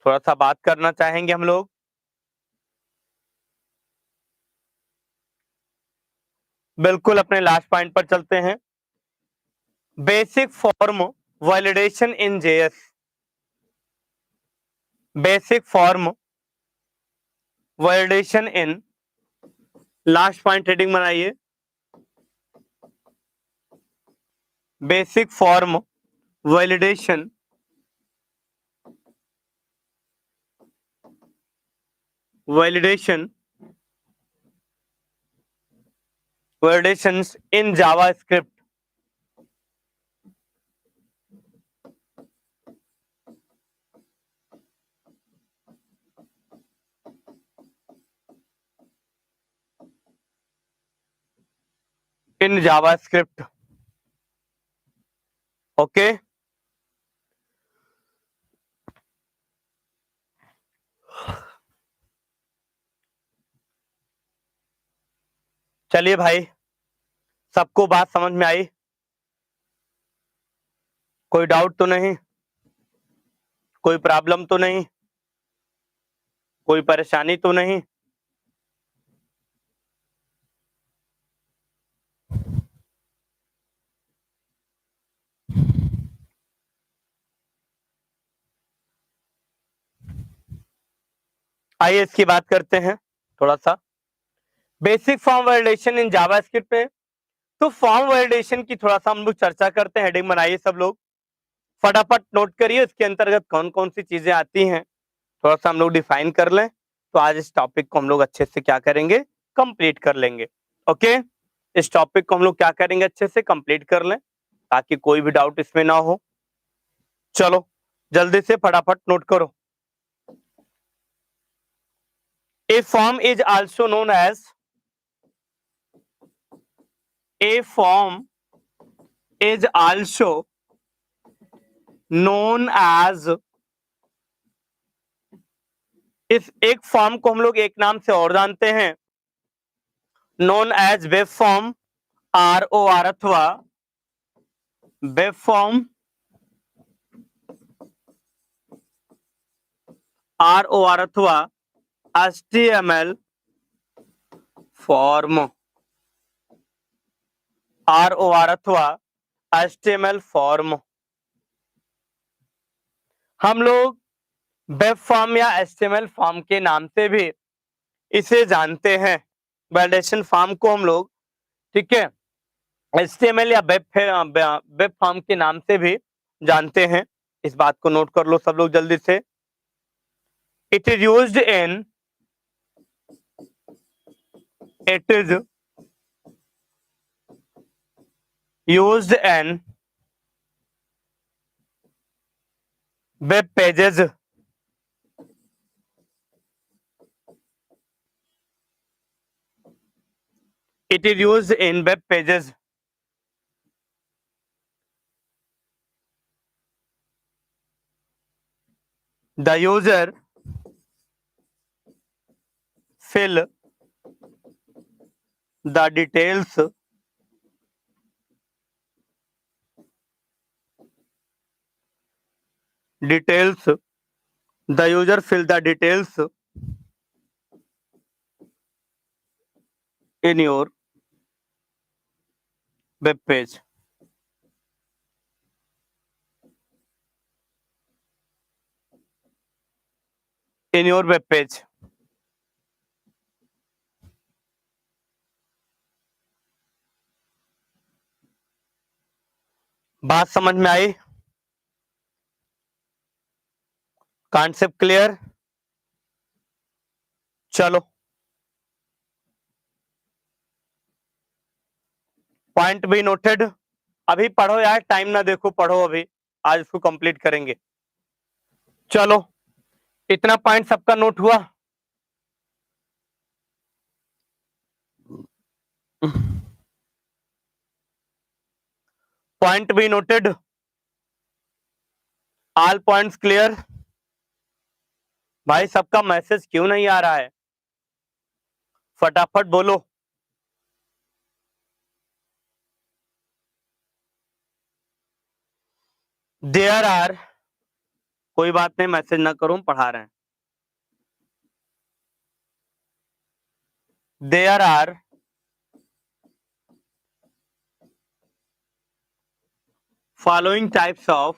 Speaker 1: थोड़ा सा बात करना चाहेंगे हम लोग। बिल्कुल अपने लास्ट पॉइंट पर चलते हैं। Basic form validation in JS. Basic form validation in, last point heading बनाइए। Basic form validation validations in JavaScript. In JavaScript. Okay. चलिए भाई सबको बात समझ में आई? कोई डाउट तो नहीं? कोई प्रॉब्लम तो नहीं? कोई परेशानी तो नहीं? आइए इसकी बात करते हैं थोड़ा सा। Basic form validation in JavaScript में, तो फॉर्म वैलिडेशन की थोड़ा सा हम लोग चर्चा करते हैं। हेडिंग बनाइए सब लोग, फटाफट नोट करिए इसके अंतर्गत कौन कौन सी चीजें आती हैं, थोड़ा सा हम लोग डिफाइन कर लें। तो आज इस टॉपिक को हम लोग अच्छे से क्या करेंगे, कंप्लीट कर लेंगे। ओके इस टॉपिक को हम लोग क्या करेंगे, अच्छे से कंप्लीट कर लें ताकि कोई भी डाउट इसमें ना हो। चलो जल्दी से फटाफट नोट करो। A form is also known as a form is also known as, इस एक फॉर्म को हम लोग एक नाम से और जानते हैं, known as web form, ROR अथवा वेब फॉर्म, ROR अथवा HTML फॉर्म, ROR अथवा HTML फॉर्म। हम लोग वेब फॉर्म या HTML फॉर्म के नाम से भी इसे जानते हैं। वैलिडेशन फॉर्म को हम लोग, ठीक है, HTML या वेब फॉर्म के नाम से भी जानते हैं। इस बात को नोट कर लो सब लोग जल्दी से। It is used in it is used in web pages. It is used in web pages. The user fill the details the user fill the details in your web page. In your web page. बात समझ में आई? Concept clear? चलो point भी noted. अभी पढ़ो यार, time ना देखो, पढ़ो अभी, आज इसको कंप्लीट करेंगे। चलो इतना पॉइंट सबका नोट हुआ? पॉइंट भी नोटेड, ऑल पॉइंट्स क्लियर? भाई सबका मैसेज क्यों नहीं आ रहा है? फटाफट बोलो। देयर आर, कोई बात नहीं, मैसेज ना करो, पढ़ा रहे हैं। There are following types of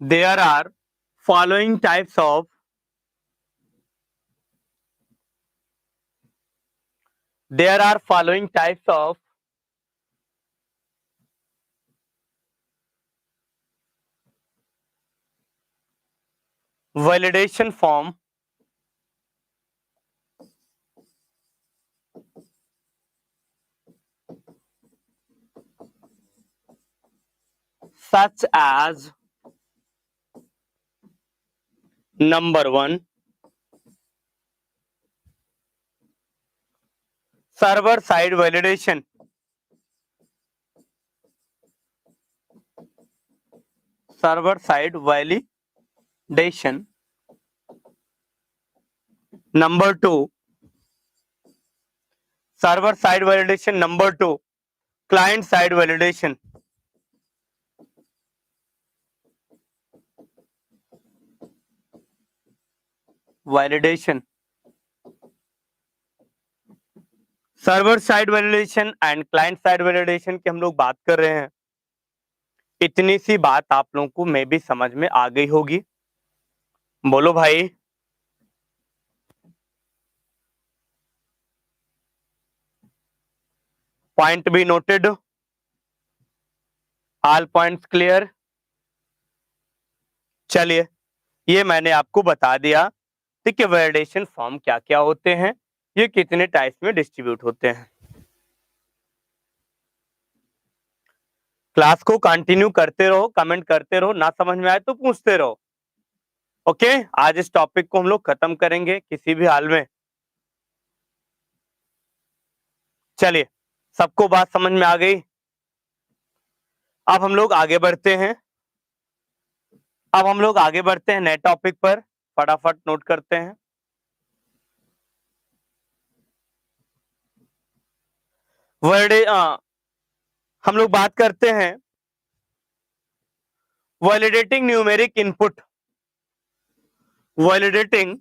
Speaker 1: there are following types of there are following types of validation form such as number 1 server side validation, server side validation, number 2 server side validation, number 2 client side validation, validation, server side validation and client side validation की हम लोग बात कर रहे हैं। इतनी सी बात आप लोगों को मे भी समझ में आ गई होगी, बोलो भाई। पॉइंट भी नोटेड, ऑल पॉइंट्स क्लियर? चलिए ये मैंने आपको बता दिया, ठीक है, वैलिडेशन फॉर्म क्या क्या होते हैं, ये कितने टाइप्स में डिस्ट्रीब्यूट होते हैं। क्लास को कंटिन्यू करते रहो, कमेंट करते रहो, ना समझ में आए तो पूछते रहो। ओके, आज इस टॉपिक को हम लोग खत्म करेंगे किसी भी हाल में। चलिए सबको बात समझ में आ गई? अब हम लोग आगे बढ़ते हैं, अब हम लोग आगे बढ़ते हैं नए टॉपिक पर, फटाफट नोट करते हैं। हम लोग बात करते हैं validating numeric input. validating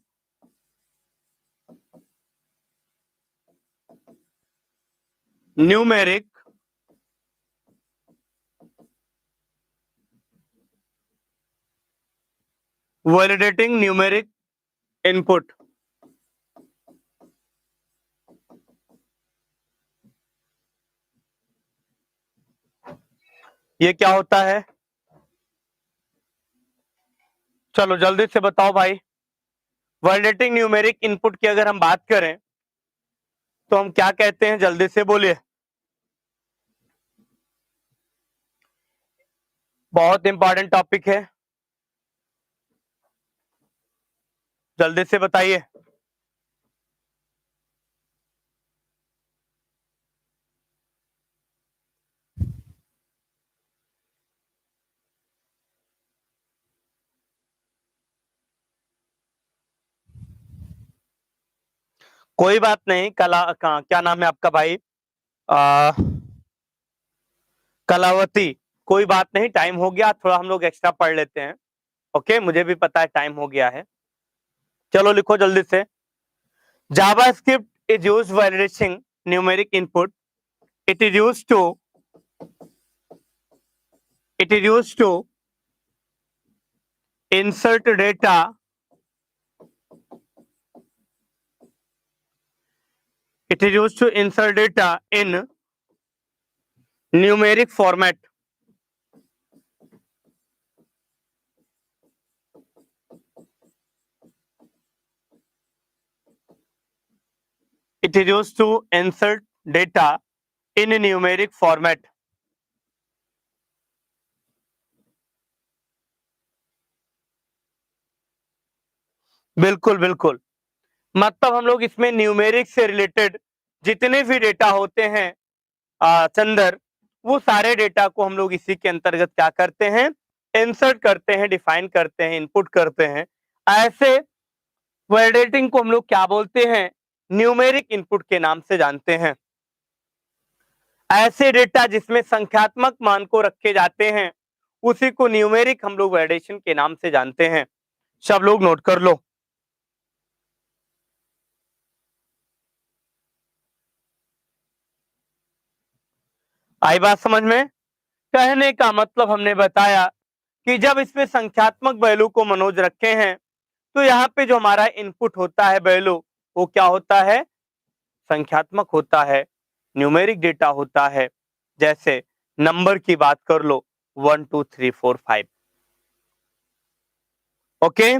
Speaker 1: numeric input। ये क्या होता है? चलो जल्दी से बताओ भाई। वैलिडेटिंग न्यूमेरिक इनपुट की अगर हम बात करें तो हम क्या कहते हैं? जल्दी से बोलिए। बहुत इंपॉर्टेंट टॉपिक है, जल्दी से बताइए। कोई बात नहीं। क्या नाम है आपका भाई? कलावती। कोई बात नहीं, टाइम हो गया, थोड़ा हम लोग एक्स्ट्रा पढ़ लेते हैं। ओके, मुझे भी पता है टाइम हो गया है। चलो लिखो जल्दी से। JavaScript is used while reaching numeric input. It is used to insert data in numeric format। It is used to insert data in a numeric format। बिल्कुल बिल्कुल। मतलब हम लोग इसमें न्यूमेरिक से रिलेटेड जितने भी डेटा होते हैं चंदर, वो सारे डेटा को हम लोग इसी के अंतर्गत क्या करते हैं? इंसर्ट करते हैं, डिफाइन करते हैं, इनपुट करते हैं। ऐसे वैलिडेटिंग को हम लोग क्या बोलते हैं? न्यूमेरिक इनपुट के नाम से जानते हैं। ऐसे डेटा जिसमें संख्यात्मक मान को रखे जाते हैं उसी को न्यूमेरिक हम लोग वैलिडेशन के नाम से जानते हैं। सब लोग नोट कर लो। आई बात समझ में? कहने का मतलब हमने बताया कि जब इसमें संख्यात्मक वैल्यू को मनोज रखे हैं तो यहाँ पे जो हमारा इनपुट होता है वैल्यू, वो क्या होता है? संख्यात्मक होता है, न्यूमेरिक डेटा होता है। जैसे नंबर की बात कर लो, 1 2 3 4 5। ओके,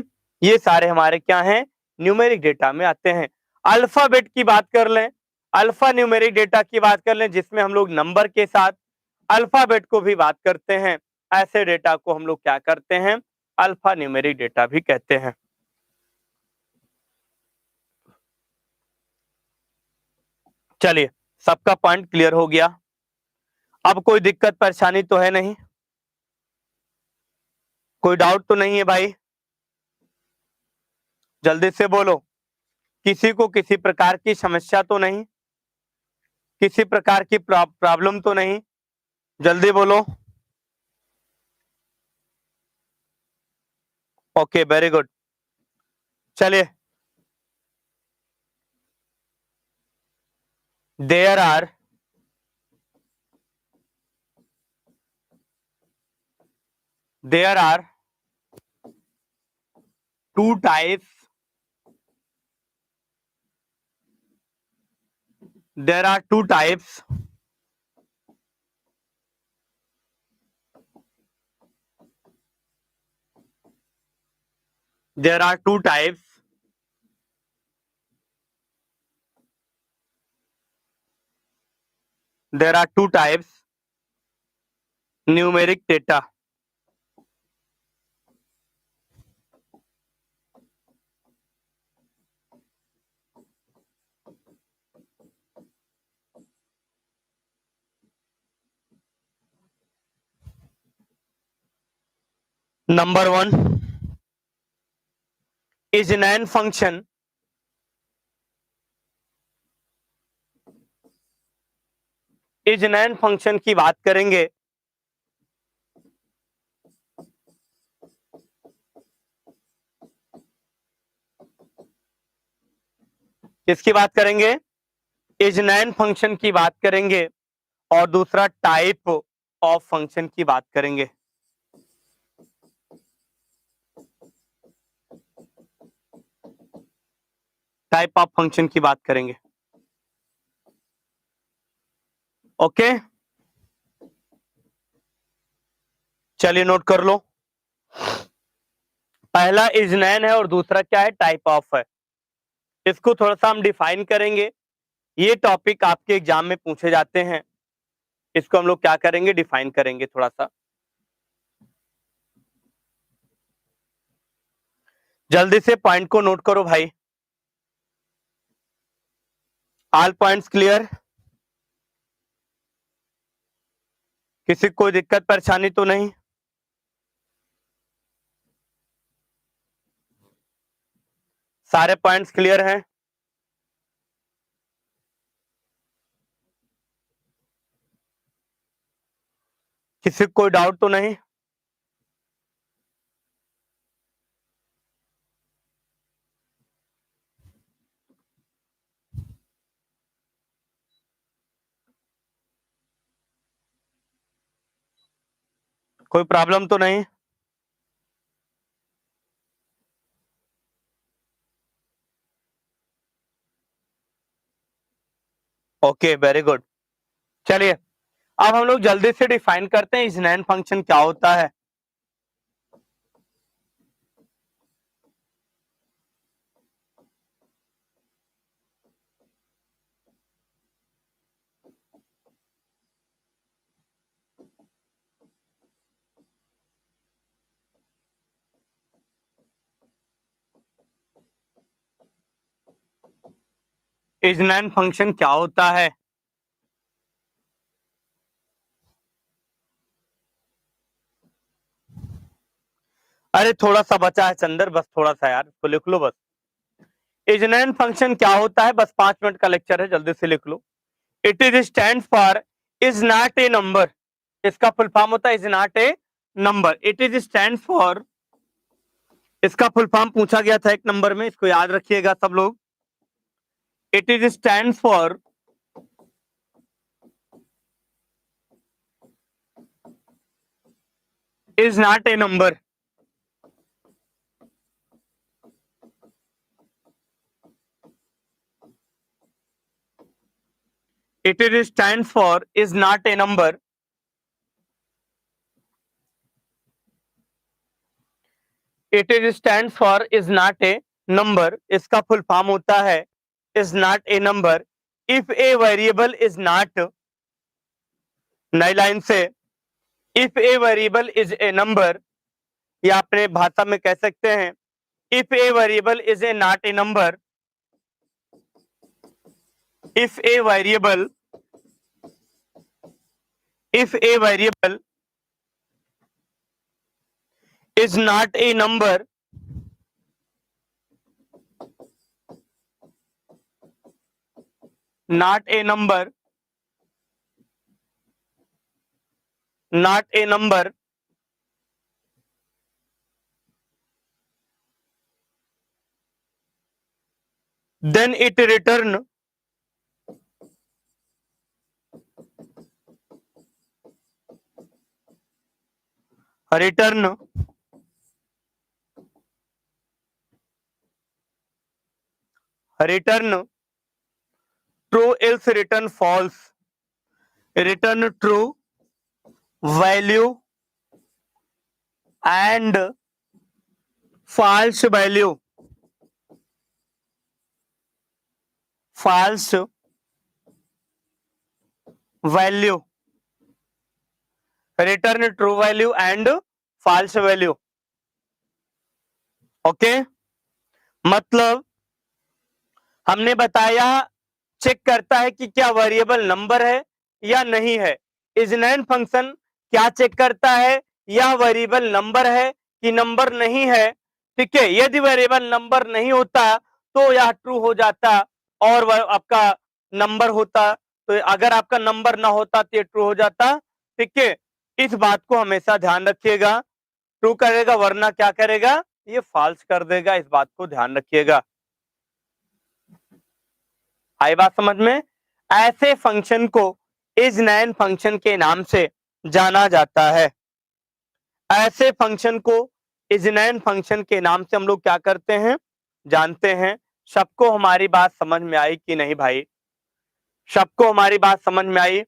Speaker 1: ये सारे हमारे क्या हैं? न्यूमेरिक डेटा में आते हैं। अल्फाबेट की बात कर लें, अल्फा न्यूमेरिक डेटा की बात कर लें, जिसमें हम लोग नंबर के साथ अल्फाबेट को भी बात करते हैं। ऐसे डेटा को हम लोग क्या करते हैं? अल्फा न्यूमेरिक डेटा भी कहते हैं। चलिए, सबका पॉइंट क्लियर हो गया। अब कोई दिक्कत परेशानी तो है नहीं? कोई डाउट तो नहीं है भाई? जल्दी से बोलो। किसी को किसी प्रकार की समस्या तो नहीं? किसी प्रकार की प्रॉब्लम तो नहीं? जल्दी बोलो। Okay, very good. चलिए, there are two types there are two types there are two types there are two types numeric data। Number one is nan function। Is NaN function की बात करेंगे किसकी बात करेंगे? इजनैन फंक्शन की बात करेंगे और दूसरा टाइप ऑफ फंक्शन की बात करेंगे। टाइप ऑफ फंक्शन की बात करेंगे। ओके, चलिए नोट कर लो। पहला इजनैन है और दूसरा क्या है? टाइप ऑफ है। इसको थोड़ा सा हम डिफाइन करेंगे। ये टॉपिक आपके एग्जाम में पूछे जाते हैं, इसको हम लोग क्या करेंगे? डिफाइन करेंगे थोड़ा सा। जल्दी से पॉइंट को नोट करो भाई। All points clear? किसी को कोई दिक्कत परेशानी तो नहीं? सारे पॉइंट्स क्लियर हैं? किसी को कोई डाउट तो नहीं? कोई प्रॉब्लम तो नहीं? Okay, very good. चलिए अब हम लोग जल्दी से डिफाइन करते हैं इजनैन फंक्शन क्या होता है। इजनैन फंक्शन क्या होता है? अरे थोड़ा सा बचा है चंदर, बस थोड़ा सा यार, तो लिख लो बस। इजनैन फंक्शन क्या होता है? बस 5 मिनट का लेक्चर है, जल्दी से लिख लो। It is stand for is not a number. इसका फुल फॉर्म होता है is not a number. It is stand for, इसका फुल फॉर्म पूछा गया था एक नंबर में, इसको याद रखिएगा सब लोग। It is stand for is not a number. It is stands for is not a number. It is stands for is not a number. इसका फुल फॉर्म होता है is not a number. If a variable is not, नई line से, if a variable is a number, या अपने भाषा में कह सकते हैं if a variable is a not a number, if a variable is not a number, not a number, not a number, then it return true, else return false. Return true, value and false value. False value. Return true value and false value. Okay, मतलब हमने बताया check करता है कि क्या variable number है या नहीं है। इजनैन फंक्शन क्या चेक करता है? यह वेरिएबल नंबर है कि नंबर नहीं है। ठीक है, यदि वेरिएबल नंबर नहीं होता तो यह ट्रू हो जाता, और वह आपका नंबर होता तो अगर आपका नंबर ना होता तो ये ट्रू हो जाता। ठीक है, इस बात को हमेशा ध्यान रखिएगा। ट्रू करेगा वरना क्या करेगा? ये फॉल्स कर देगा, इस बात को ध्यान रखिएगा। आई बात समझ में? ऐसे फंक्शन को इज नैन फंक्शन के नाम से जाना जाता है। ऐसे फंक्शन को इज नैन फंक्शन के नाम से हम लोग क्या करते हैं, जानते हैं। सबको हमारी बात समझ में आई कि नहीं भाई? सबको हमारी बात समझ में आई?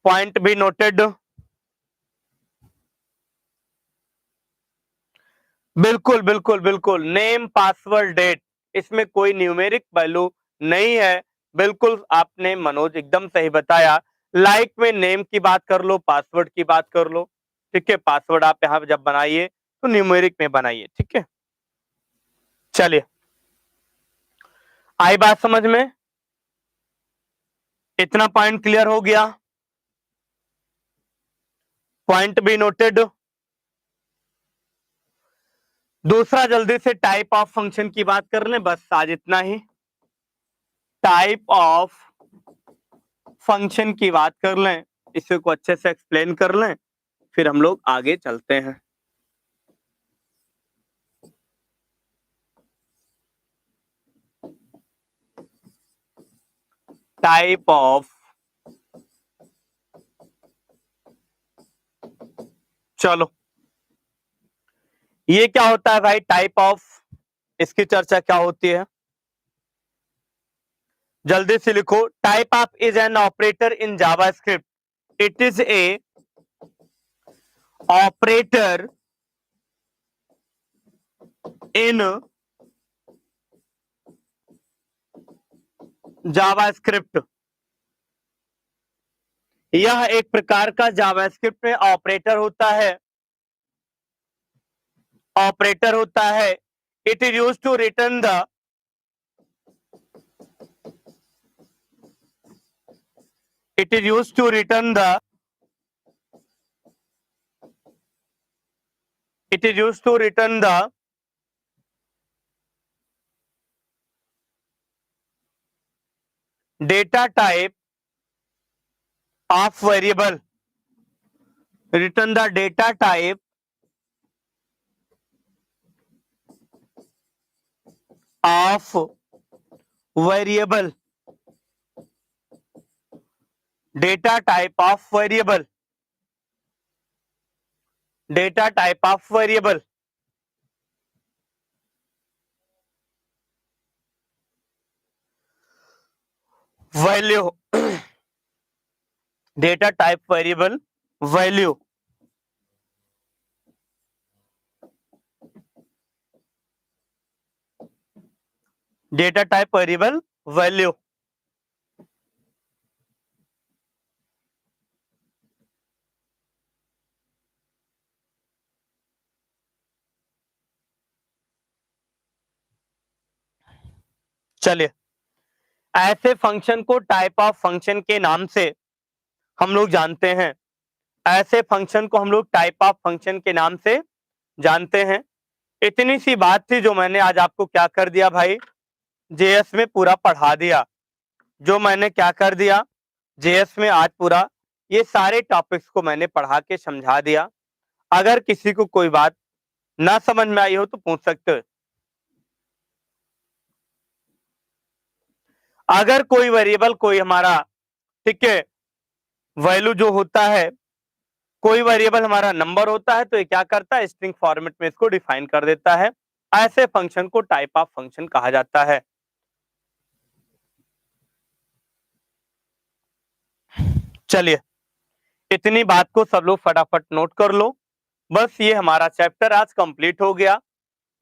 Speaker 1: Point be noted. बिल्कुल बिल्कुल बिल्कुल, नेम पासवर्ड डेट, इसमें कोई न्यूमेरिक वैल्यू नहीं है। बिल्कुल आपने मनोज एकदम सही बताया। लाइक में नेम की बात कर लो, पासवर्ड की बात कर लो, ठीक है। पासवर्ड आप यहाँ जब बनाइए तो न्यूमेरिक में बनाइए, ठीक है। चलिए, आई बात समझ में? इतना पॉइंट क्लियर हो गया? Point be noted. दूसरा जल्दी से टाइप ऑफ फंक्शन की बात कर लें, बस आज इतना ही। टाइप ऑफ फंक्शन की बात कर लें, इसे को अच्छे से एक्सप्लेन कर लें, फिर हम लोग आगे चलते हैं। टाइप ऑफ, चलो ये क्या होता है भाई टाइप ऑफ, इसकी चर्चा क्या होती है, जल्दी से लिखो। Type of is an operator in JavaScript, it is A operator in JavaScript. यह एक प्रकार का जावास्क्रिप्ट में ऑपरेटर होता है, ऑपरेटर होता है। It is used to return the, it is used to return the, it is used to return the data type of variable, return the data type of variable, data type of variable, data type of variable, value, data type variable value, data type variable value। चलिए, ऐसे function को type of function के नाम से हम लोग जानते हैं। ऐसे फंक्शन को हम लोग टाइप ऑफ फंक्शन के नाम से जानते हैं। इतनी सी बात थी जो मैंने आज आपको क्या कर दिया भाई, जेएस में पूरा पढ़ा दिया। जो मैंने क्या कर दिया, जेएस में आज पूरा ये सारे टॉपिक्स को मैंने पढ़ा के समझा दिया। अगर किसी को कोई बात ना समझ में आई हो तो पूछ सकते हो। अगर कोई वेरिएबल, कोई हमारा, ठीक है, वैल्यू जो होता है, कोई वेरिएबल हमारा नंबर होता है, तो ये क्या करता है, स्ट्रिंग फॉर्मेट में इसको डिफाइन कर देता है। ऐसे फंक्शन को टाइप ऑफ फंक्शन कहा जाता है। चलिए, इतनी बात को सब लोग फटाफट नोट कर लो। बस ये हमारा चैप्टर आज कंप्लीट हो गया।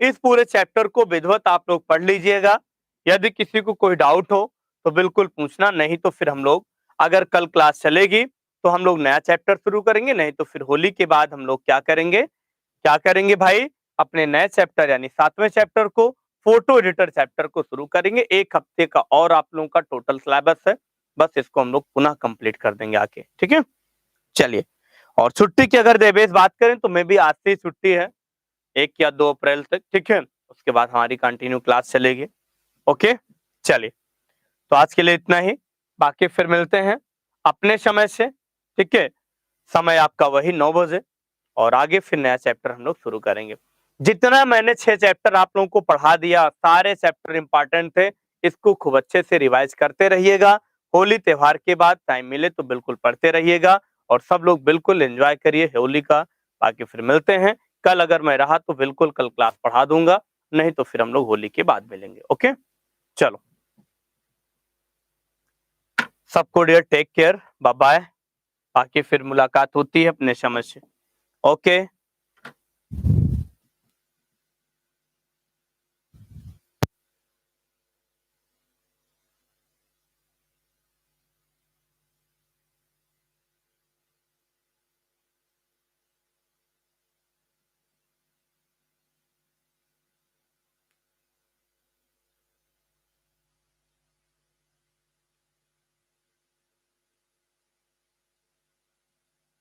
Speaker 1: इस पूरे चैप्टर को विधिवत आप लोग पढ़ लीजिएगा। यदि किसी को कोई डाउट हो तो बिल्कुल पूछना, नहीं तो फिर हम लोग, अगर कल क्लास चलेगी तो हम लोग नया चैप्टर शुरू करेंगे, नहीं तो फिर होली के बाद हम लोग क्या करेंगे, क्या करेंगे भाई, अपने नए चैप्टर यानी 7वें चैप्टर को, फोटो एडिटर चैप्टर को शुरू करेंगे। 1 हफ्ते का और आप लोगों का टोटल सिलेबस है, बस इसको हम लोग पुनः कंप्लीट कर देंगे आके, ठीक है। चलिए, और छुट्टी की अगर देवेश बात करें तो मैं भी आज से ही छुट्टी है, 1 या 2 अप्रैल तक, ठीक है। उसके बाद हमारी कंटिन्यू क्लास चलेगी। ओके, चलिए, तो आज के लिए इतना ही, बाकी फिर मिलते हैं अपने समय से, ठीक है। समय आपका वही 9 बजे, और आगे फिर नया चैप्टर हम लोग शुरू करेंगे। जितना मैंने 6 चैप्टर आप लोगों को पढ़ा दिया, सारे चैप्टर इंपॉर्टेंट थे, इसको खूब अच्छे से रिवाइज करते रहिएगा। होली त्योहार के बाद टाइम मिले तो बिल्कुल पढ़ते रहिएगा और सब लोग बिल्कुल एंजॉय करिए होली का। बाकी फिर मिलते हैं कल, अगर मैं रहा तो बिल्कुल कल क्लास पढ़ा दूंगा, नहीं तो फिर हम लोग होली के बाद मिलेंगे। ओके, चलो सबको dear take care, bye bye. बाकी फिर मुलाकात होती है अपने समझ से। ओके।